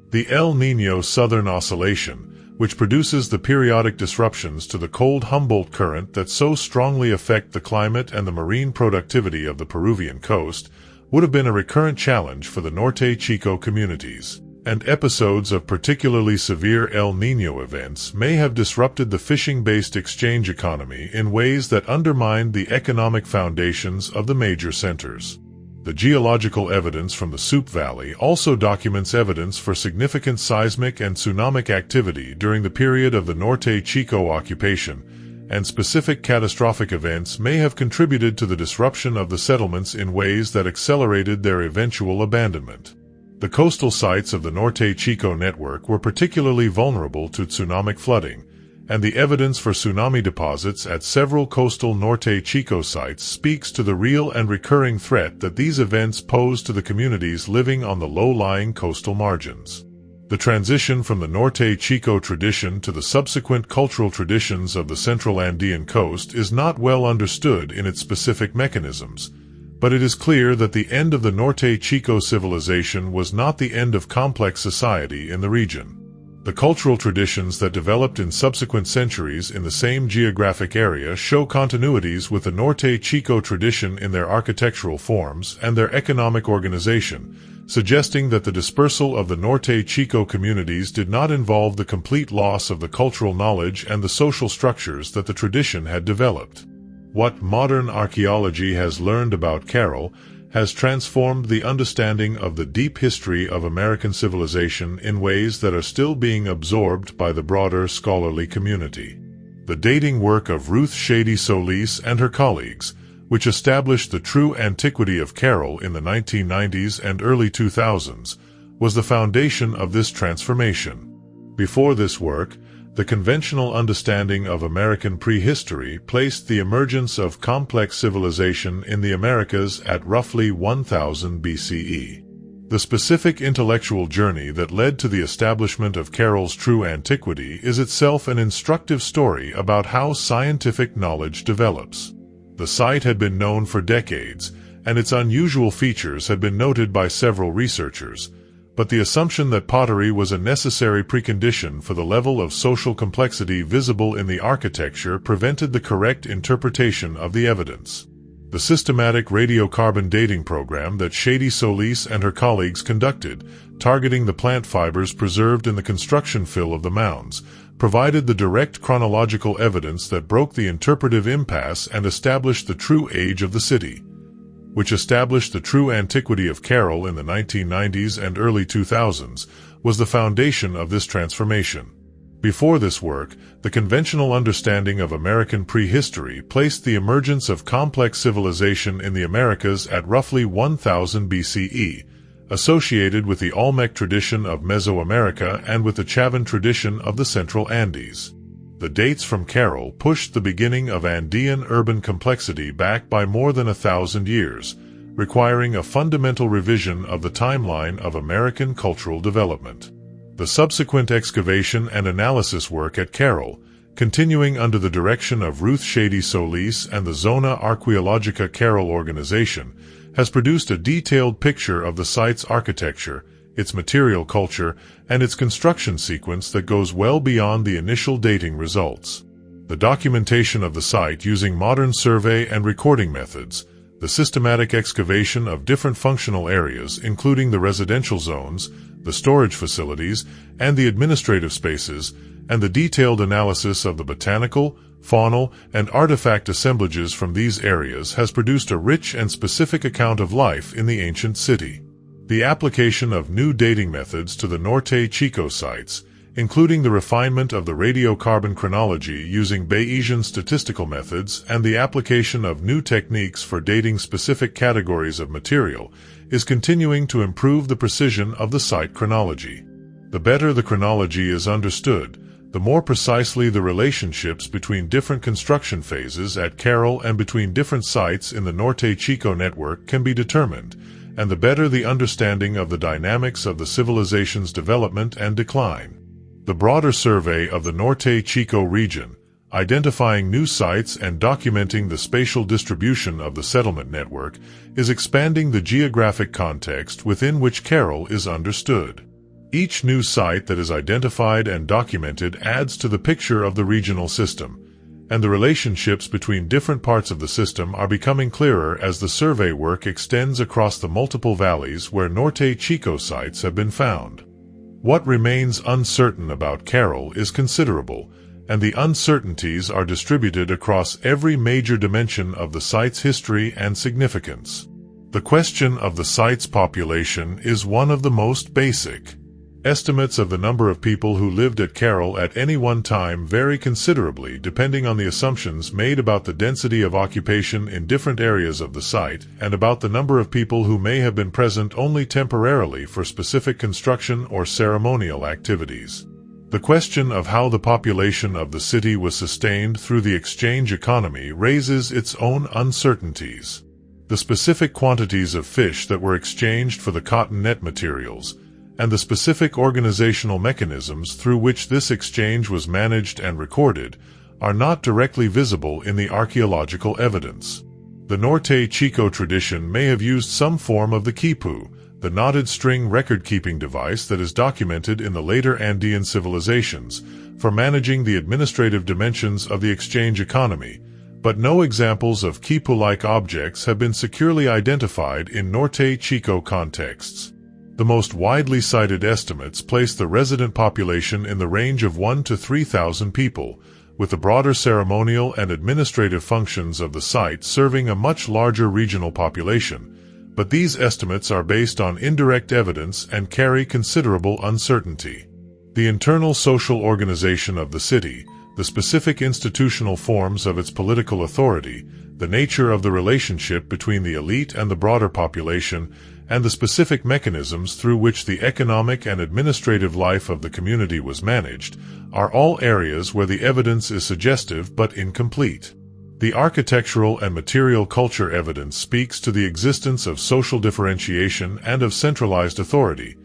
The El Niño Southern Oscillation, which produces the periodic disruptions to the cold Humboldt Current that so strongly affect the climate and the marine productivity of the Peruvian coast, would have been a recurrent challenge for the Norte Chico communities, and episodes of particularly severe El Niño events may have disrupted the fishing-based exchange economy in ways that undermined the economic foundations of the major centers. The geological evidence from the Soup Valley also documents evidence for significant seismic and tsunamic activity during the period of the Norte Chico occupation, and specific catastrophic events may have contributed to the disruption of the settlements in ways that accelerated their eventual abandonment. The coastal sites of the Norte Chico network were particularly vulnerable to tsunamic flooding, and the evidence for tsunami deposits at several coastal Norte Chico sites speaks to the real and recurring threat that these events pose to the communities living on the low-lying coastal margins. The transition from the Norte Chico tradition to the subsequent cultural traditions of the Central Andean coast is not well understood in its specific mechanisms, but it is clear that the end of the Norte Chico civilization was not the end of complex society in the region. The cultural traditions that developed in subsequent centuries in the same geographic area show continuities with the Norte Chico tradition in their architectural forms and their economic organization, suggesting that the dispersal of the Norte Chico communities did not involve the complete loss of the cultural knowledge and the social structures that the tradition had developed. What modern archaeology has learned about Caral has transformed the understanding of the deep history of American civilization in ways that are still being absorbed by the broader scholarly community. The dating work of Ruth Shady Solis and her colleagues, which established the true antiquity of Caral in the 1990s and early 2000s, was the foundation of this transformation. Before this work, the conventional understanding of American prehistory placed the emergence of complex civilization in the Americas at roughly 1000 BCE. The specific intellectual journey that led to the establishment of Caral's true antiquity is itself an instructive story about how scientific knowledge develops. The site had been known for decades, and its unusual features had been noted by several researchers, but the assumption that pottery was a necessary precondition for the level of social complexity visible in the architecture prevented the correct interpretation of the evidence. The systematic radiocarbon dating program that Shady Solis and her colleagues conducted, targeting the plant fibers preserved in the construction fill of the mounds, provided the direct chronological evidence that broke the interpretive impasse and established the true age of the city, which established the true antiquity of Caral in the 1990s and early 2000s, was the foundation of this transformation. Before this work, the conventional understanding of American prehistory placed the emergence of complex civilization in the Americas at roughly 1000 BCE, associated with the Olmec tradition of Mesoamerica and with the Chavan tradition of the Central Andes. The dates from Caral pushed the beginning of Andean urban complexity back by more than 1,000 years, requiring a fundamental revision of the timeline of American cultural development. The subsequent excavation and analysis work at Caral, continuing under the direction of Ruth Shady Solis and the Zona Arqueologica Caral organization, has produced a detailed picture of the site's architecture, its material culture, and its construction sequence that goes well beyond the initial dating results. The documentation of the site using modern survey and recording methods, the systematic excavation of different functional areas including the residential zones, the storage facilities, and the administrative spaces, and the detailed analysis of the botanical, faunal, and artifact assemblages from these areas has produced a rich and specific account of life in the ancient city. The application of new dating methods to the Norte Chico sites, including the refinement of the radiocarbon chronology using Bayesian statistical methods and the application of new techniques for dating specific categories of material, is continuing to improve the precision of the site chronology. The better the chronology is understood, the more precisely the relationships between different construction phases at Caral and between different sites in the Norte Chico network can be determined, and the better the understanding of the dynamics of the civilization's development and decline. The broader survey of the Norte Chico region, identifying new sites and documenting the spatial distribution of the settlement network, is expanding the geographic context within which Caral is understood. Each new site that is identified and documented adds to the picture of the regional system, and the relationships between different parts of the system are becoming clearer as the survey work extends across the multiple valleys where Norte Chico sites have been found. What remains uncertain about Caral is considerable, and the uncertainties are distributed across every major dimension of the site's history and significance. The question of the site's population is one of the most basic. Estimates of the number of people who lived at Caral at any one time vary considerably depending on the assumptions made about the density of occupation in different areas of the site and about the number of people who may have been present only temporarily for specific construction or ceremonial activities. The question of how the population of the city was sustained through the exchange economy raises its own uncertainties. The specific quantities of fish that were exchanged for the cotton net materials, and the specific organizational mechanisms through which this exchange was managed and recorded, are not directly visible in the archaeological evidence. The Norte Chico tradition may have used some form of the quipu, the knotted string record-keeping device that is documented in the later Andean civilizations, for managing the administrative dimensions of the exchange economy, but no examples of quipu-like objects have been securely identified in Norte Chico contexts. The most widely cited estimates place the resident population in the range of 1,000 to 3,000 people, with the broader ceremonial and administrative functions of the site serving a much larger regional population, but these estimates are based on indirect evidence and carry considerable uncertainty. The internal social organization of the city, the specific institutional forms of its political authority, the nature of the relationship between the elite and the broader population, and the specific mechanisms through which the economic and administrative life of the community was managed, are all areas where the evidence is suggestive but incomplete. The architectural and material culture evidence speaks to the existence of social differentiation and of centralized authority,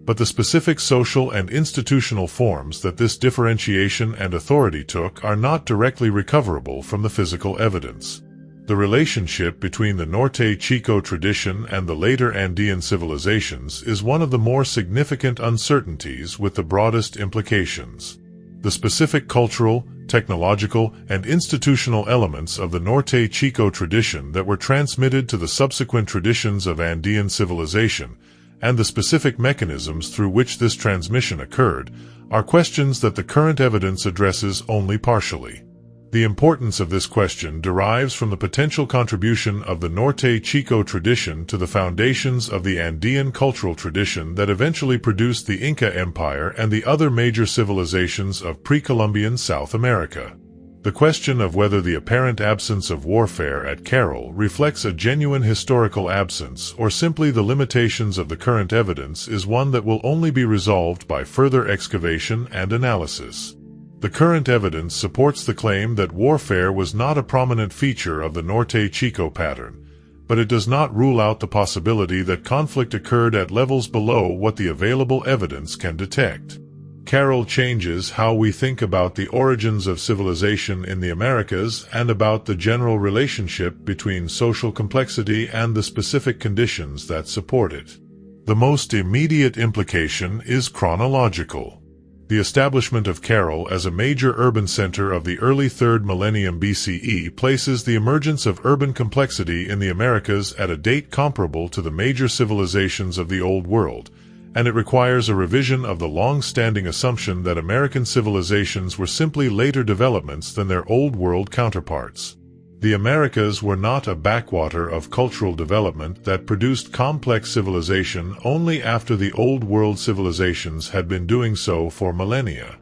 but the specific social and institutional forms that this differentiation and authority took are not directly recoverable from the physical evidence. The relationship between the Norte Chico tradition and the later Andean civilizations is one of the more significant uncertainties with the broadest implications. The specific cultural, technological, and institutional elements of the Norte Chico tradition that were transmitted to the subsequent traditions of Andean civilization, and the specific mechanisms through which this transmission occurred, are questions that the current evidence addresses only partially. The importance of this question derives from the potential contribution of the Norte Chico tradition to the foundations of the Andean cultural tradition that eventually produced the Inca Empire and the other major civilizations of pre-Columbian South America. The question of whether the apparent absence of warfare at Caral reflects a genuine historical absence or simply the limitations of the current evidence is one that will only be resolved by further excavation and analysis. The current evidence supports the claim that warfare was not a prominent feature of the Norte Chico pattern, but it does not rule out the possibility that conflict occurred at levels below what the available evidence can detect. Caral changes how we think about the origins of civilization in the Americas and about the general relationship between social complexity and the specific conditions that support it. The most immediate implication is chronological. The establishment of Caral as a major urban center of the early 3rd millennium BCE places the emergence of urban complexity in the Americas at a date comparable to the major civilizations of the Old World, and it requires a revision of the long-standing assumption that American civilizations were simply later developments than their Old World counterparts. The Americas were not a backwater of cultural development that produced complex civilization only after the Old World civilizations had been doing so for millennia.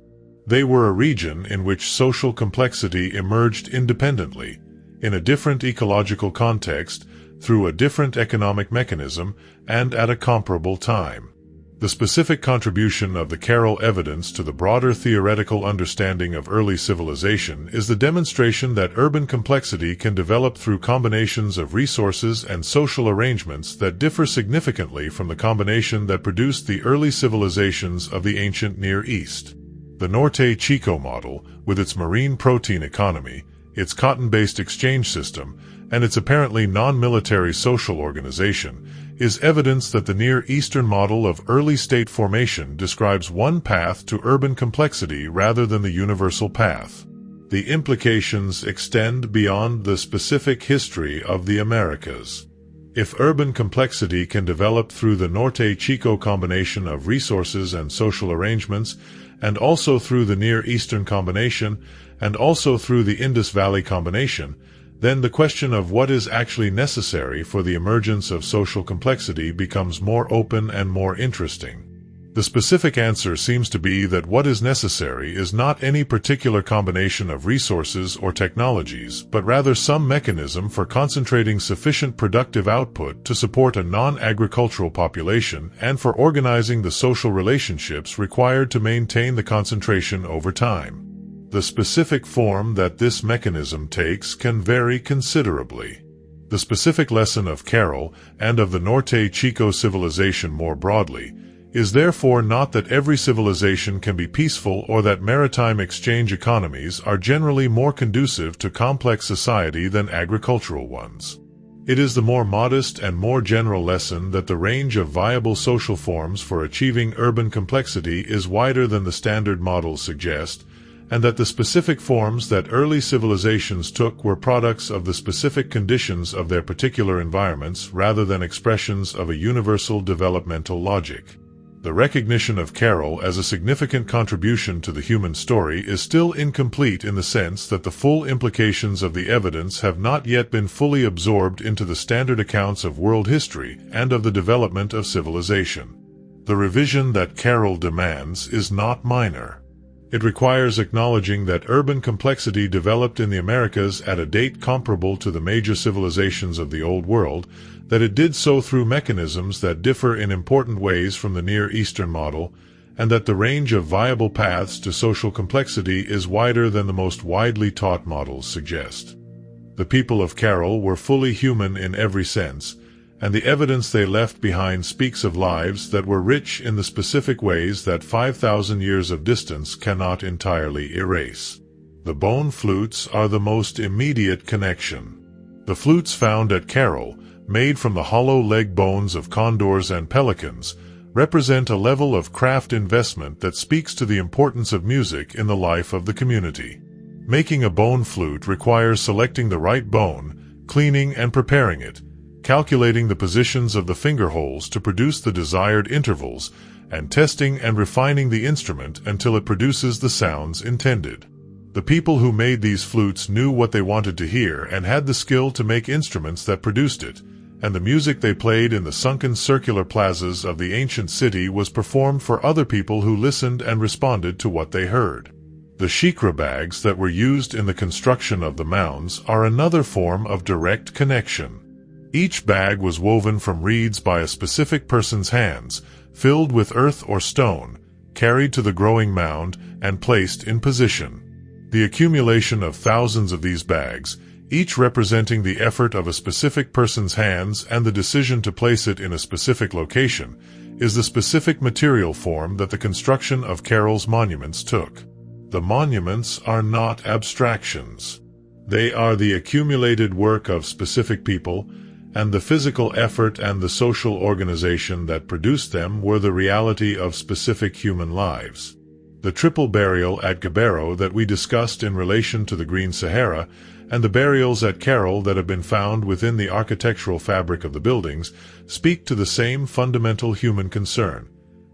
They were a region in which social complexity emerged independently, in a different ecological context, through a different economic mechanism, and at a comparable time. The specific contribution of the Caral evidence to the broader theoretical understanding of early civilization is the demonstration that urban complexity can develop through combinations of resources and social arrangements that differ significantly from the combination that produced the early civilizations of the ancient Near East. The Norte Chico model, with its marine protein economy, its cotton-based exchange system, and its apparently non-military social organization, is evidence that the Near Eastern model of early state formation describes one path to urban complexity rather than the universal path. The implications extend beyond the specific history of the Americas. If urban complexity can develop through the Norte Chico combination of resources and social arrangements, and also through the Near Eastern combination, and also through the Indus Valley combination, then the question of what is actually necessary for the emergence of social complexity becomes more open and more interesting. The specific answer seems to be that what is necessary is not any particular combination of resources or technologies, but rather some mechanism for concentrating sufficient productive output to support a non-agricultural population and for organizing the social relationships required to maintain the concentration over time. The specific form that this mechanism takes can vary considerably. The specific lesson of Caral, and of the Norte Chico civilization more broadly, is therefore not that every civilization can be peaceful or that maritime exchange economies are generally more conducive to complex society than agricultural ones. It is the more modest and more general lesson that the range of viable social forms for achieving urban complexity is wider than the standard models suggest, and that the specific forms that early civilizations took were products of the specific conditions of their particular environments rather than expressions of a universal developmental logic. The recognition of Caral as a significant contribution to the human story is still incomplete in the sense that the full implications of the evidence have not yet been fully absorbed into the standard accounts of world history and of the development of civilization. The revision that Caral demands is not minor. It requires acknowledging that urban complexity developed in the Americas at a date comparable to the major civilizations of the Old World, that it did so through mechanisms that differ in important ways from the Near Eastern model, and that the range of viable paths to social complexity is wider than the most widely taught models suggest. The people of Caral were fully human in every sense, and the evidence they left behind speaks of lives that were rich in the specific ways that 5,000 years of distance cannot entirely erase. The bone flutes are the most immediate connection. The flutes found at Caral, made from the hollow leg bones of condors and pelicans, represent a level of craft investment that speaks to the importance of music in the life of the community. Making a bone flute requires selecting the right bone, cleaning and preparing it, calculating the positions of the finger holes to produce the desired intervals, and testing and refining the instrument until it produces the sounds intended. The people who made these flutes knew what they wanted to hear and had the skill to make instruments that produced it, and the music they played in the sunken circular plazas of the ancient city was performed for other people who listened and responded to what they heard. The shikra bags that were used in the construction of the mounds are another form of direct connection. Each bag was woven from reeds by a specific person's hands, filled with earth or stone, carried to the growing mound, and placed in position. The accumulation of thousands of these bags, each representing the effort of a specific person's hands and the decision to place it in a specific location, is the specific material form that the construction of Caral's monuments took. The monuments are not abstractions. They are the accumulated work of specific people, and the physical effort and the social organization that produced them were the reality of specific human lives. The triple burial at Gabarro that we discussed in relation to the Green Sahara, and the burials at Caral that have been found within the architectural fabric of the buildings, speak to the same fundamental human concern: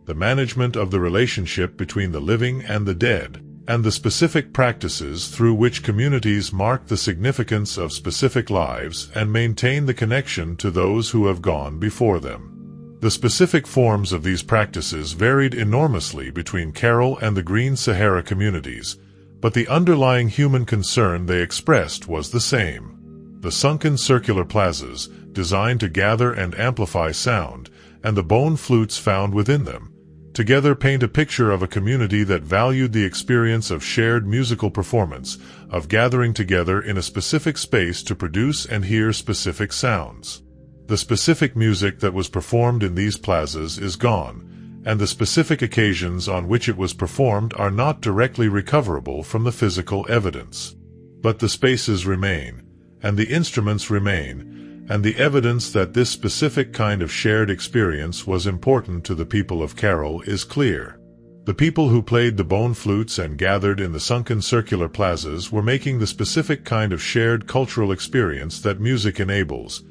the management of the relationship between the living and the dead, and the specific practices through which communities mark the significance of specific lives and maintain the connection to those who have gone before them. The specific forms of these practices varied enormously between Caral and the Green Sahara communities, but the underlying human concern they expressed was the same. The sunken circular plazas, designed to gather and amplify sound, and the bone flutes found within them, together paint a picture of a community that valued the experience of shared musical performance, of gathering together in a specific space to produce and hear specific sounds. The specific music that was performed in these plazas is gone, and the specific occasions on which it was performed are not directly recoverable from the physical evidence. But the spaces remain, and the instruments remain, and the evidence that this specific kind of shared experience was important to the people of Caral is clear. The people who played the bone flutes and gathered in the sunken circular plazas were making the specific kind of shared cultural experience that music enables,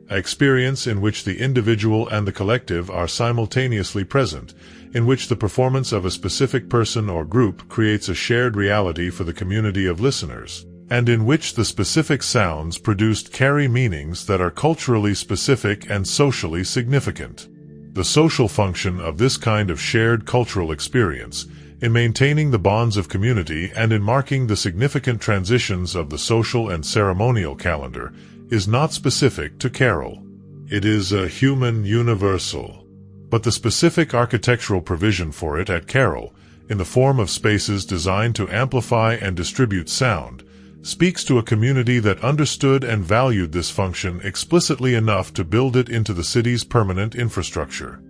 an experience in which the individual and the collective are simultaneously present, in which the performance of a specific person or group creates a shared reality for the community of listeners, and in which the specific sounds produced carry meanings that are culturally specific and socially significant. The social function of this kind of shared cultural experience, in maintaining the bonds of community and in marking the significant transitions of the social and ceremonial calendar, is not specific to Caral. It is a human universal. But the specific architectural provision for it at Caral, in the form of spaces designed to amplify and distribute sound, speaks to a community that understood and valued this function explicitly enough to build it into the city's permanent infrastructure.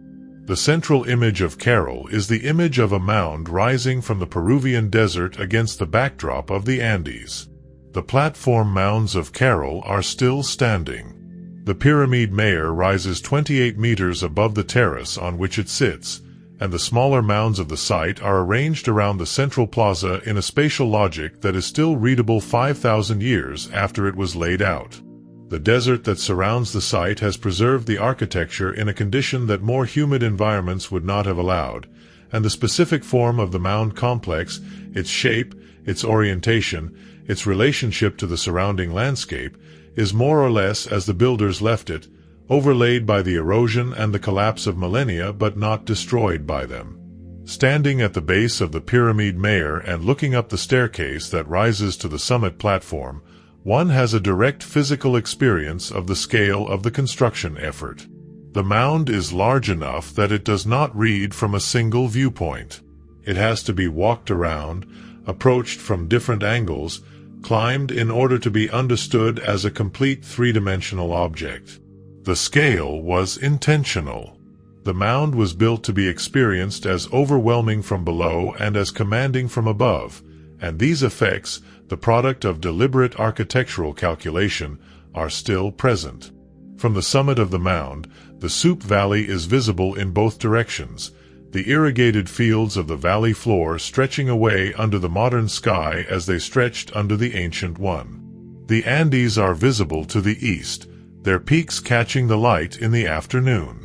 The central image of Caral is the image of a mound rising from the Peruvian desert against the backdrop of the Andes. The platform mounds of Caral are still standing. The pyramid mayor rises 28 meters above the terrace on which it sits, and the smaller mounds of the site are arranged around the central plaza in a spatial logic that is still readable 5,000 years after it was laid out. The desert that surrounds the site has preserved the architecture in a condition that more humid environments would not have allowed, and the specific form of the mound complex, its shape, its orientation, its relationship to the surrounding landscape, is more or less as the builders left it, overlaid by the erosion and the collapse of millennia but not destroyed by them. Standing at the base of the pyramid mayor and looking up the staircase that rises to the summit platform, one has a direct physical experience of the scale of the construction effort. The mound is large enough that it does not read from a single viewpoint. It has to be walked around, approached from different angles, climbed in order to be understood as a complete three-dimensional object. The scale was intentional. The mound was built to be experienced as overwhelming from below and as commanding from above, and these effects, the product of deliberate architectural calculation, are still present. From the summit of the mound, the Soup Valley is visible in both directions, the irrigated fields of the valley floor stretching away under the modern sky as they stretched under the ancient one. The Andes are visible to the east, their peaks catching the light in the afternoon.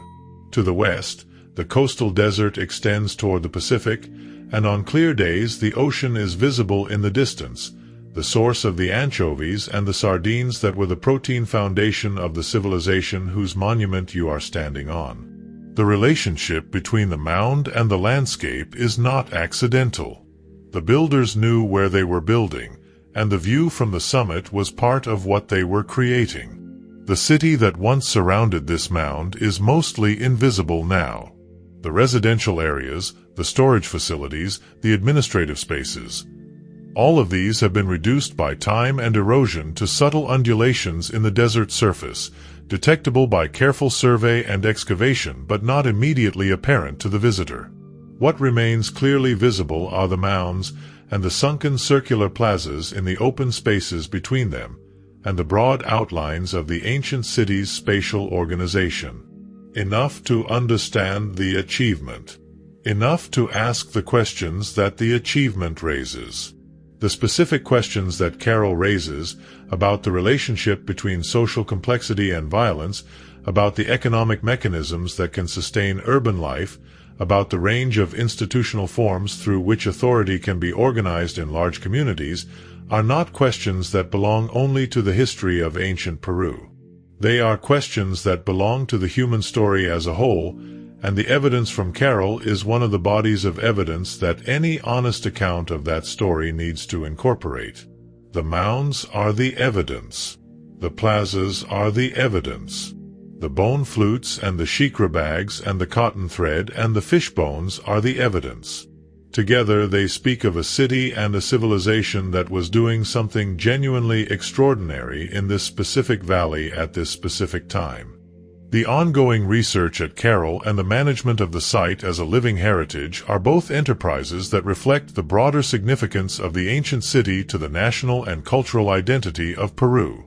To the west, the coastal desert extends toward the Pacific, and on clear days the ocean is visible in the distance, the source of the anchovies and the sardines that were the protein foundation of the civilization whose monument you are standing on. The relationship between the mound and the landscape is not accidental. The builders knew where they were building, and the view from the summit was part of what they were creating. The city that once surrounded this mound is mostly invisible now. The residential areas, the storage facilities, the administrative spaces. All of these have been reduced by time and erosion to subtle undulations in the desert surface, detectable by careful survey and excavation but not immediately apparent to the visitor. What remains clearly visible are the mounds and the sunken circular plazas in the open spaces between them, and the broad outlines of the ancient city's spatial organization. Enough to understand the achievement. Enough to ask the questions that the achievement raises. The specific questions that Caral raises about the relationship between social complexity and violence, about the economic mechanisms that can sustain urban life, about the range of institutional forms through which authority can be organized in large communities, are not questions that belong only to the history of ancient Peru. They are questions that belong to the human story as a whole, and the evidence from Caral is one of the bodies of evidence that any honest account of that story needs to incorporate. The mounds are the evidence. The plazas are the evidence. The bone flutes and the shikra bags and the cotton thread and the fish bones are the evidence. Together they speak of a city and a civilization that was doing something genuinely extraordinary in this specific valley at this specific time. The ongoing research at Caral and the management of the site as a living heritage are both enterprises that reflect the broader significance of the ancient city to the national and cultural identity of Peru.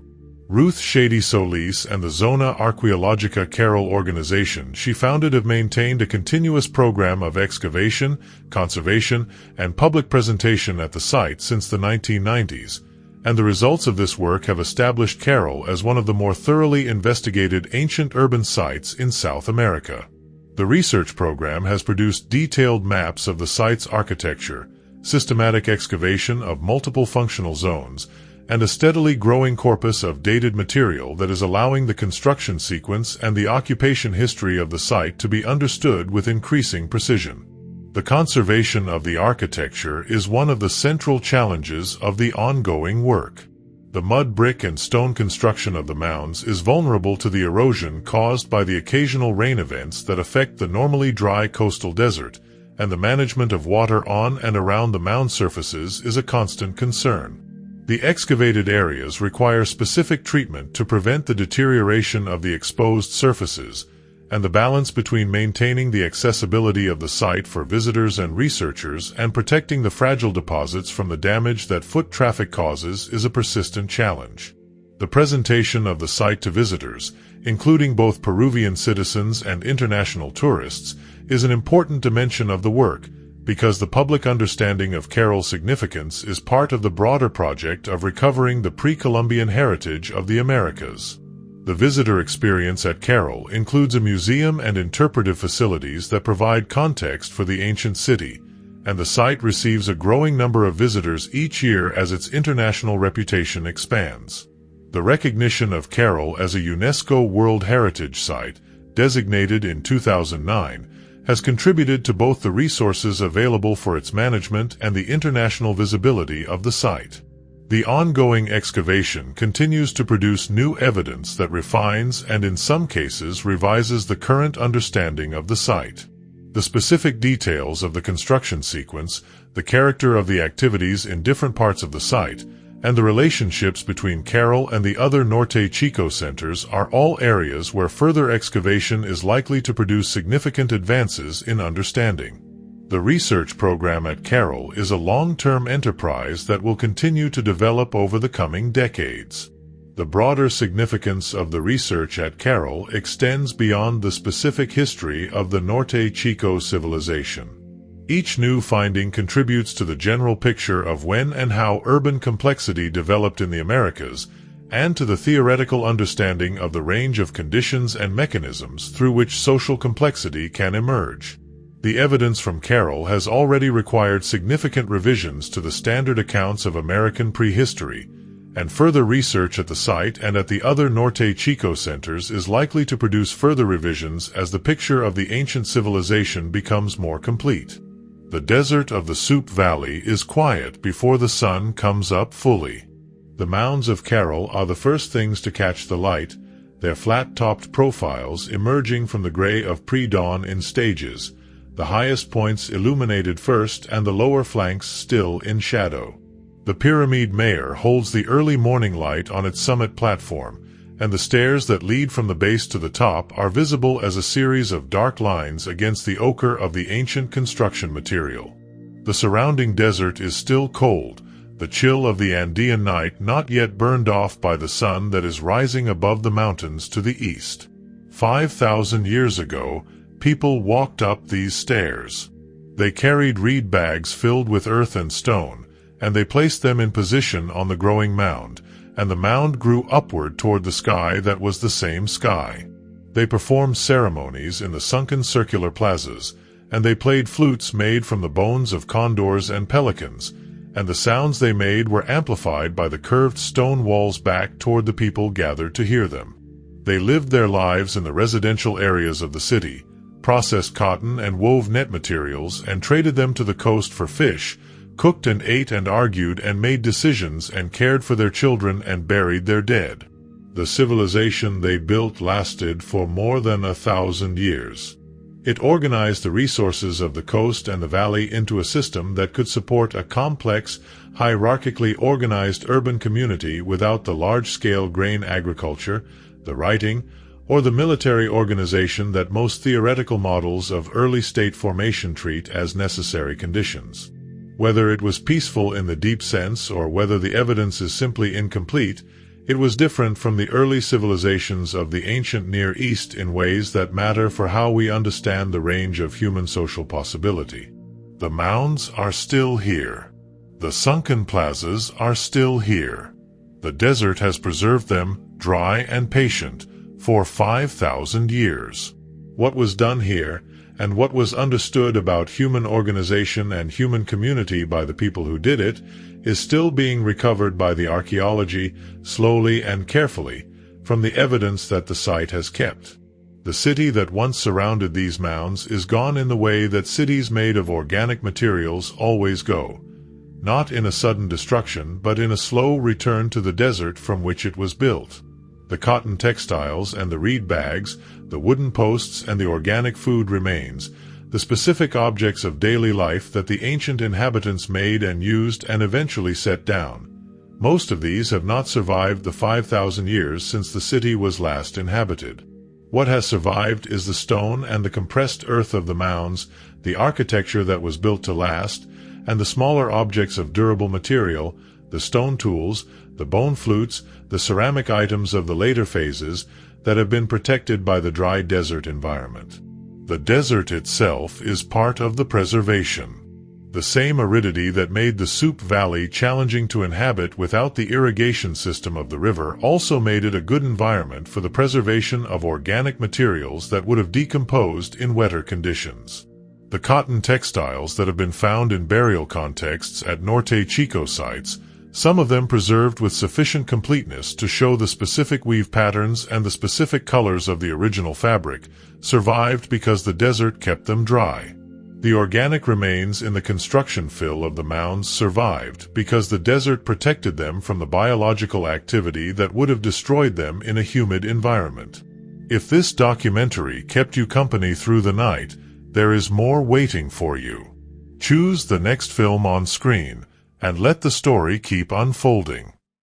Ruth Shady Solis and the Zona Arqueologica Caral organization she founded have maintained a continuous program of excavation, conservation, and public presentation at the site since the 1990s, and the results of this work have established Caral as one of the more thoroughly investigated ancient urban sites in South America. The research program has produced detailed maps of the site's architecture, systematic excavation of multiple functional zones, and a steadily growing corpus of dated material that is allowing the construction sequence and the occupation history of the site to be understood with increasing precision. The conservation of the architecture is one of the central challenges of the ongoing work. The mud, brick, and stone construction of the mounds is vulnerable to the erosion caused by the occasional rain events that affect the normally dry coastal desert, and the management of water on and around the mound surfaces is a constant concern. The excavated areas require specific treatment to prevent the deterioration of the exposed surfaces, and the balance between maintaining the accessibility of the site for visitors and researchers and protecting the fragile deposits from the damage that foot traffic causes is a persistent challenge. The presentation of the site to visitors, including both Peruvian citizens and international tourists, is an important dimension of the work, because the public understanding of Caral's significance is part of the broader project of recovering the pre-Columbian heritage of the Americas. The visitor experience at Caral includes a museum and interpretive facilities that provide context for the ancient city, and the site receives a growing number of visitors each year as its international reputation expands. The recognition of Caral as a UNESCO World Heritage Site, designated in 2009, has contributed to both the resources available for its management and the international visibility of the site. The ongoing excavation continues to produce new evidence that refines and in some cases revises the current understanding of the site. The specific details of the construction sequence, the character of the activities in different parts of the site, and the relationships between Caral and the other Norte Chico centers are all areas where further excavation is likely to produce significant advances in understanding. The research program at Caral is a long-term enterprise that will continue to develop over the coming decades. The broader significance of the research at Caral extends beyond the specific history of the Norte Chico civilization. Each new finding contributes to the general picture of when and how urban complexity developed in the Americas, and to the theoretical understanding of the range of conditions and mechanisms through which social complexity can emerge. The evidence from Caral has already required significant revisions to the standard accounts of American prehistory, and further research at the site and at the other Norte Chico centers is likely to produce further revisions as the picture of the ancient civilization becomes more complete. The desert of the Soup Valley is quiet before the sun comes up fully. The mounds of Caral are the first things to catch the light, their flat-topped profiles emerging from the gray of pre-dawn in stages, the highest points illuminated first and the lower flanks still in shadow. The pyramid mayor holds the early morning light on its summit platform, and the stairs that lead from the base to the top are visible as a series of dark lines against the ochre of the ancient construction material. The surrounding desert is still cold, the chill of the Andean night not yet burned off by the sun that is rising above the mountains to the east. 5,000 years ago, people walked up these stairs. They carried reed bags filled with earth and stone, and they placed them in position on the growing mound, and the mound grew upward toward the sky that was the same sky. They performed ceremonies in the sunken circular plazas, and they played flutes made from the bones of condors and pelicans, and the sounds they made were amplified by the curved stone walls back toward the people gathered to hear them. They lived their lives in the residential areas of the city, processed cotton and wove net materials and traded them to the coast for fish, cooked and ate and argued and made decisions and cared for their children and buried their dead. The civilization they built lasted for more than 1,000 years. It organized the resources of the coast and the valley into a system that could support a complex, hierarchically organized urban community without the large-scale grain agriculture, the writing, or the military organization that most theoretical models of early state formation treat as necessary conditions. Whether it was peaceful in the deep sense or whether the evidence is simply incomplete, it was different from the early civilizations of the ancient Near East in ways that matter for how we understand the range of human social possibility. The mounds are still here. The sunken plazas are still here. The desert has preserved them, dry and patient, for 5,000 years. What was done here, and what was understood about human organization and human community by the people who did it is still being recovered by the archaeology, slowly and carefully, from the evidence that the site has kept. The city that once surrounded these mounds is gone in the way that cities made of organic materials always go, not in a sudden destruction but in a slow return to the desert from which it was built. The cotton textiles and the reed bags, the wooden posts and the organic food remains, the specific objects of daily life that the ancient inhabitants made and used and eventually set down. Most of these have not survived the 5,000 years since the city was last inhabited. What has survived is the stone and the compressed earth of the mounds, the architecture that was built to last, and the smaller objects of durable material, the stone tools, the bone flutes, the ceramic items of the later phases that have been protected by the dry desert environment. The desert itself is part of the preservation. The same aridity that made the Soup Valley challenging to inhabit without the irrigation system of the river also made it a good environment for the preservation of organic materials that would have decomposed in wetter conditions. The cotton textiles that have been found in burial contexts at Norte Chico sites, some of them preserved with sufficient completeness to show the specific weave patterns and the specific colors of the original fabric, survived because the desert kept them dry. The organic remains in the construction fill of the mounds survived because the desert protected them from the biological activity that would have destroyed them in a humid environment. If this documentary kept you company through the night, there is more waiting for you. Choose the next film on screen, and let the story keep unfolding.